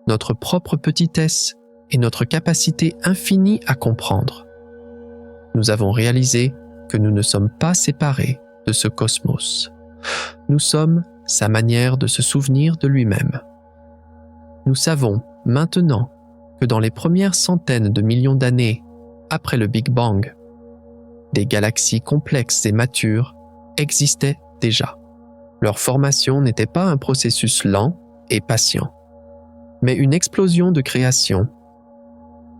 A: Notre propre petitesse et notre capacité infinie à comprendre. Nous avons réalisé que nous ne sommes pas séparés de ce cosmos. Nous sommes sa manière de se souvenir de lui-même. Nous savons maintenant que dans les premières centaines de millions d'années après le Big Bang, des galaxies complexes et matures existaient déjà. Leur formation n'était pas un processus lent et patient, mais une explosion de création,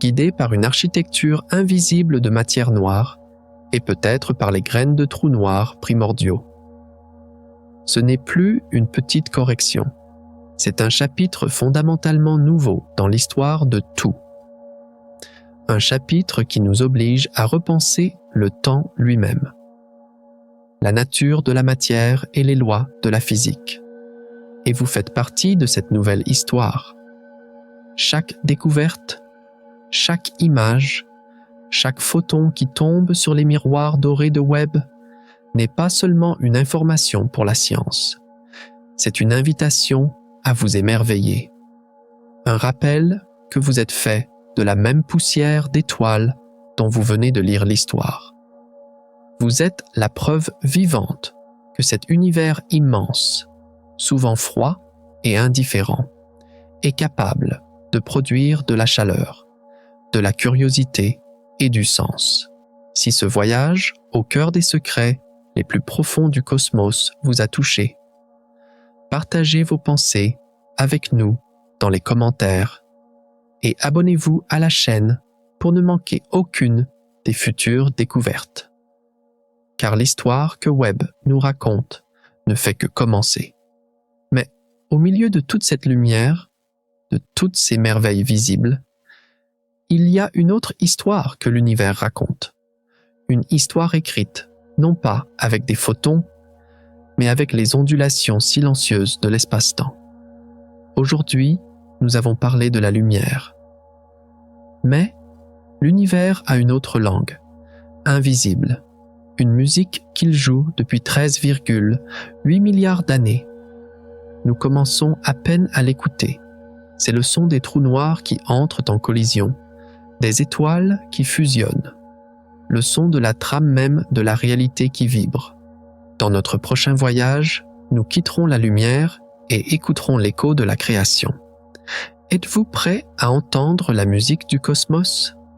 A: guidée par une architecture invisible de matière noire et peut-être par les graines de trous noirs primordiaux. Ce n'est plus une petite correction, c'est un chapitre fondamentalement nouveau dans l'histoire de tout. Un chapitre qui nous oblige à repenser le temps lui-même, la nature de la matière et les lois de la physique. Et vous faites partie de cette nouvelle histoire. Chaque découverte, chaque image, chaque photon qui tombe sur les miroirs dorés de Webb n'est pas seulement une information pour la science, c'est une invitation à vous émerveiller. Un rappel que vous êtes fait de la même poussière d'étoiles dont vous venez de lire l'histoire. Vous êtes la preuve vivante que cet univers immense, souvent froid et indifférent, est capable de produire de la chaleur, de la curiosité et du sens. Si ce voyage au cœur des secrets les plus profonds du cosmos vous a touché, partagez vos pensées avec nous dans les commentaires et abonnez-vous à la chaîne pour ne manquer aucune des futures découvertes. Car l'histoire que Webb nous raconte ne fait que commencer. Mais au milieu de toute cette lumière, de toutes ces merveilles visibles, il y a une autre histoire que l'univers raconte. Une histoire écrite, non pas avec des photons, mais avec les ondulations silencieuses de l'espace-temps. Aujourd'hui, nous avons parlé de la lumière. Mais l'univers a une autre langue, invisible, une musique qu'il joue depuis 13,8 milliards d'années. Nous commençons à peine à l'écouter. C'est le son des trous noirs qui entrent en collision, des étoiles qui fusionnent, le son de la trame même de la réalité qui vibre. Dans notre prochain voyage, nous quitterons la lumière et écouterons l'écho de la création. Êtes-vous prêt à entendre la musique du cosmos ?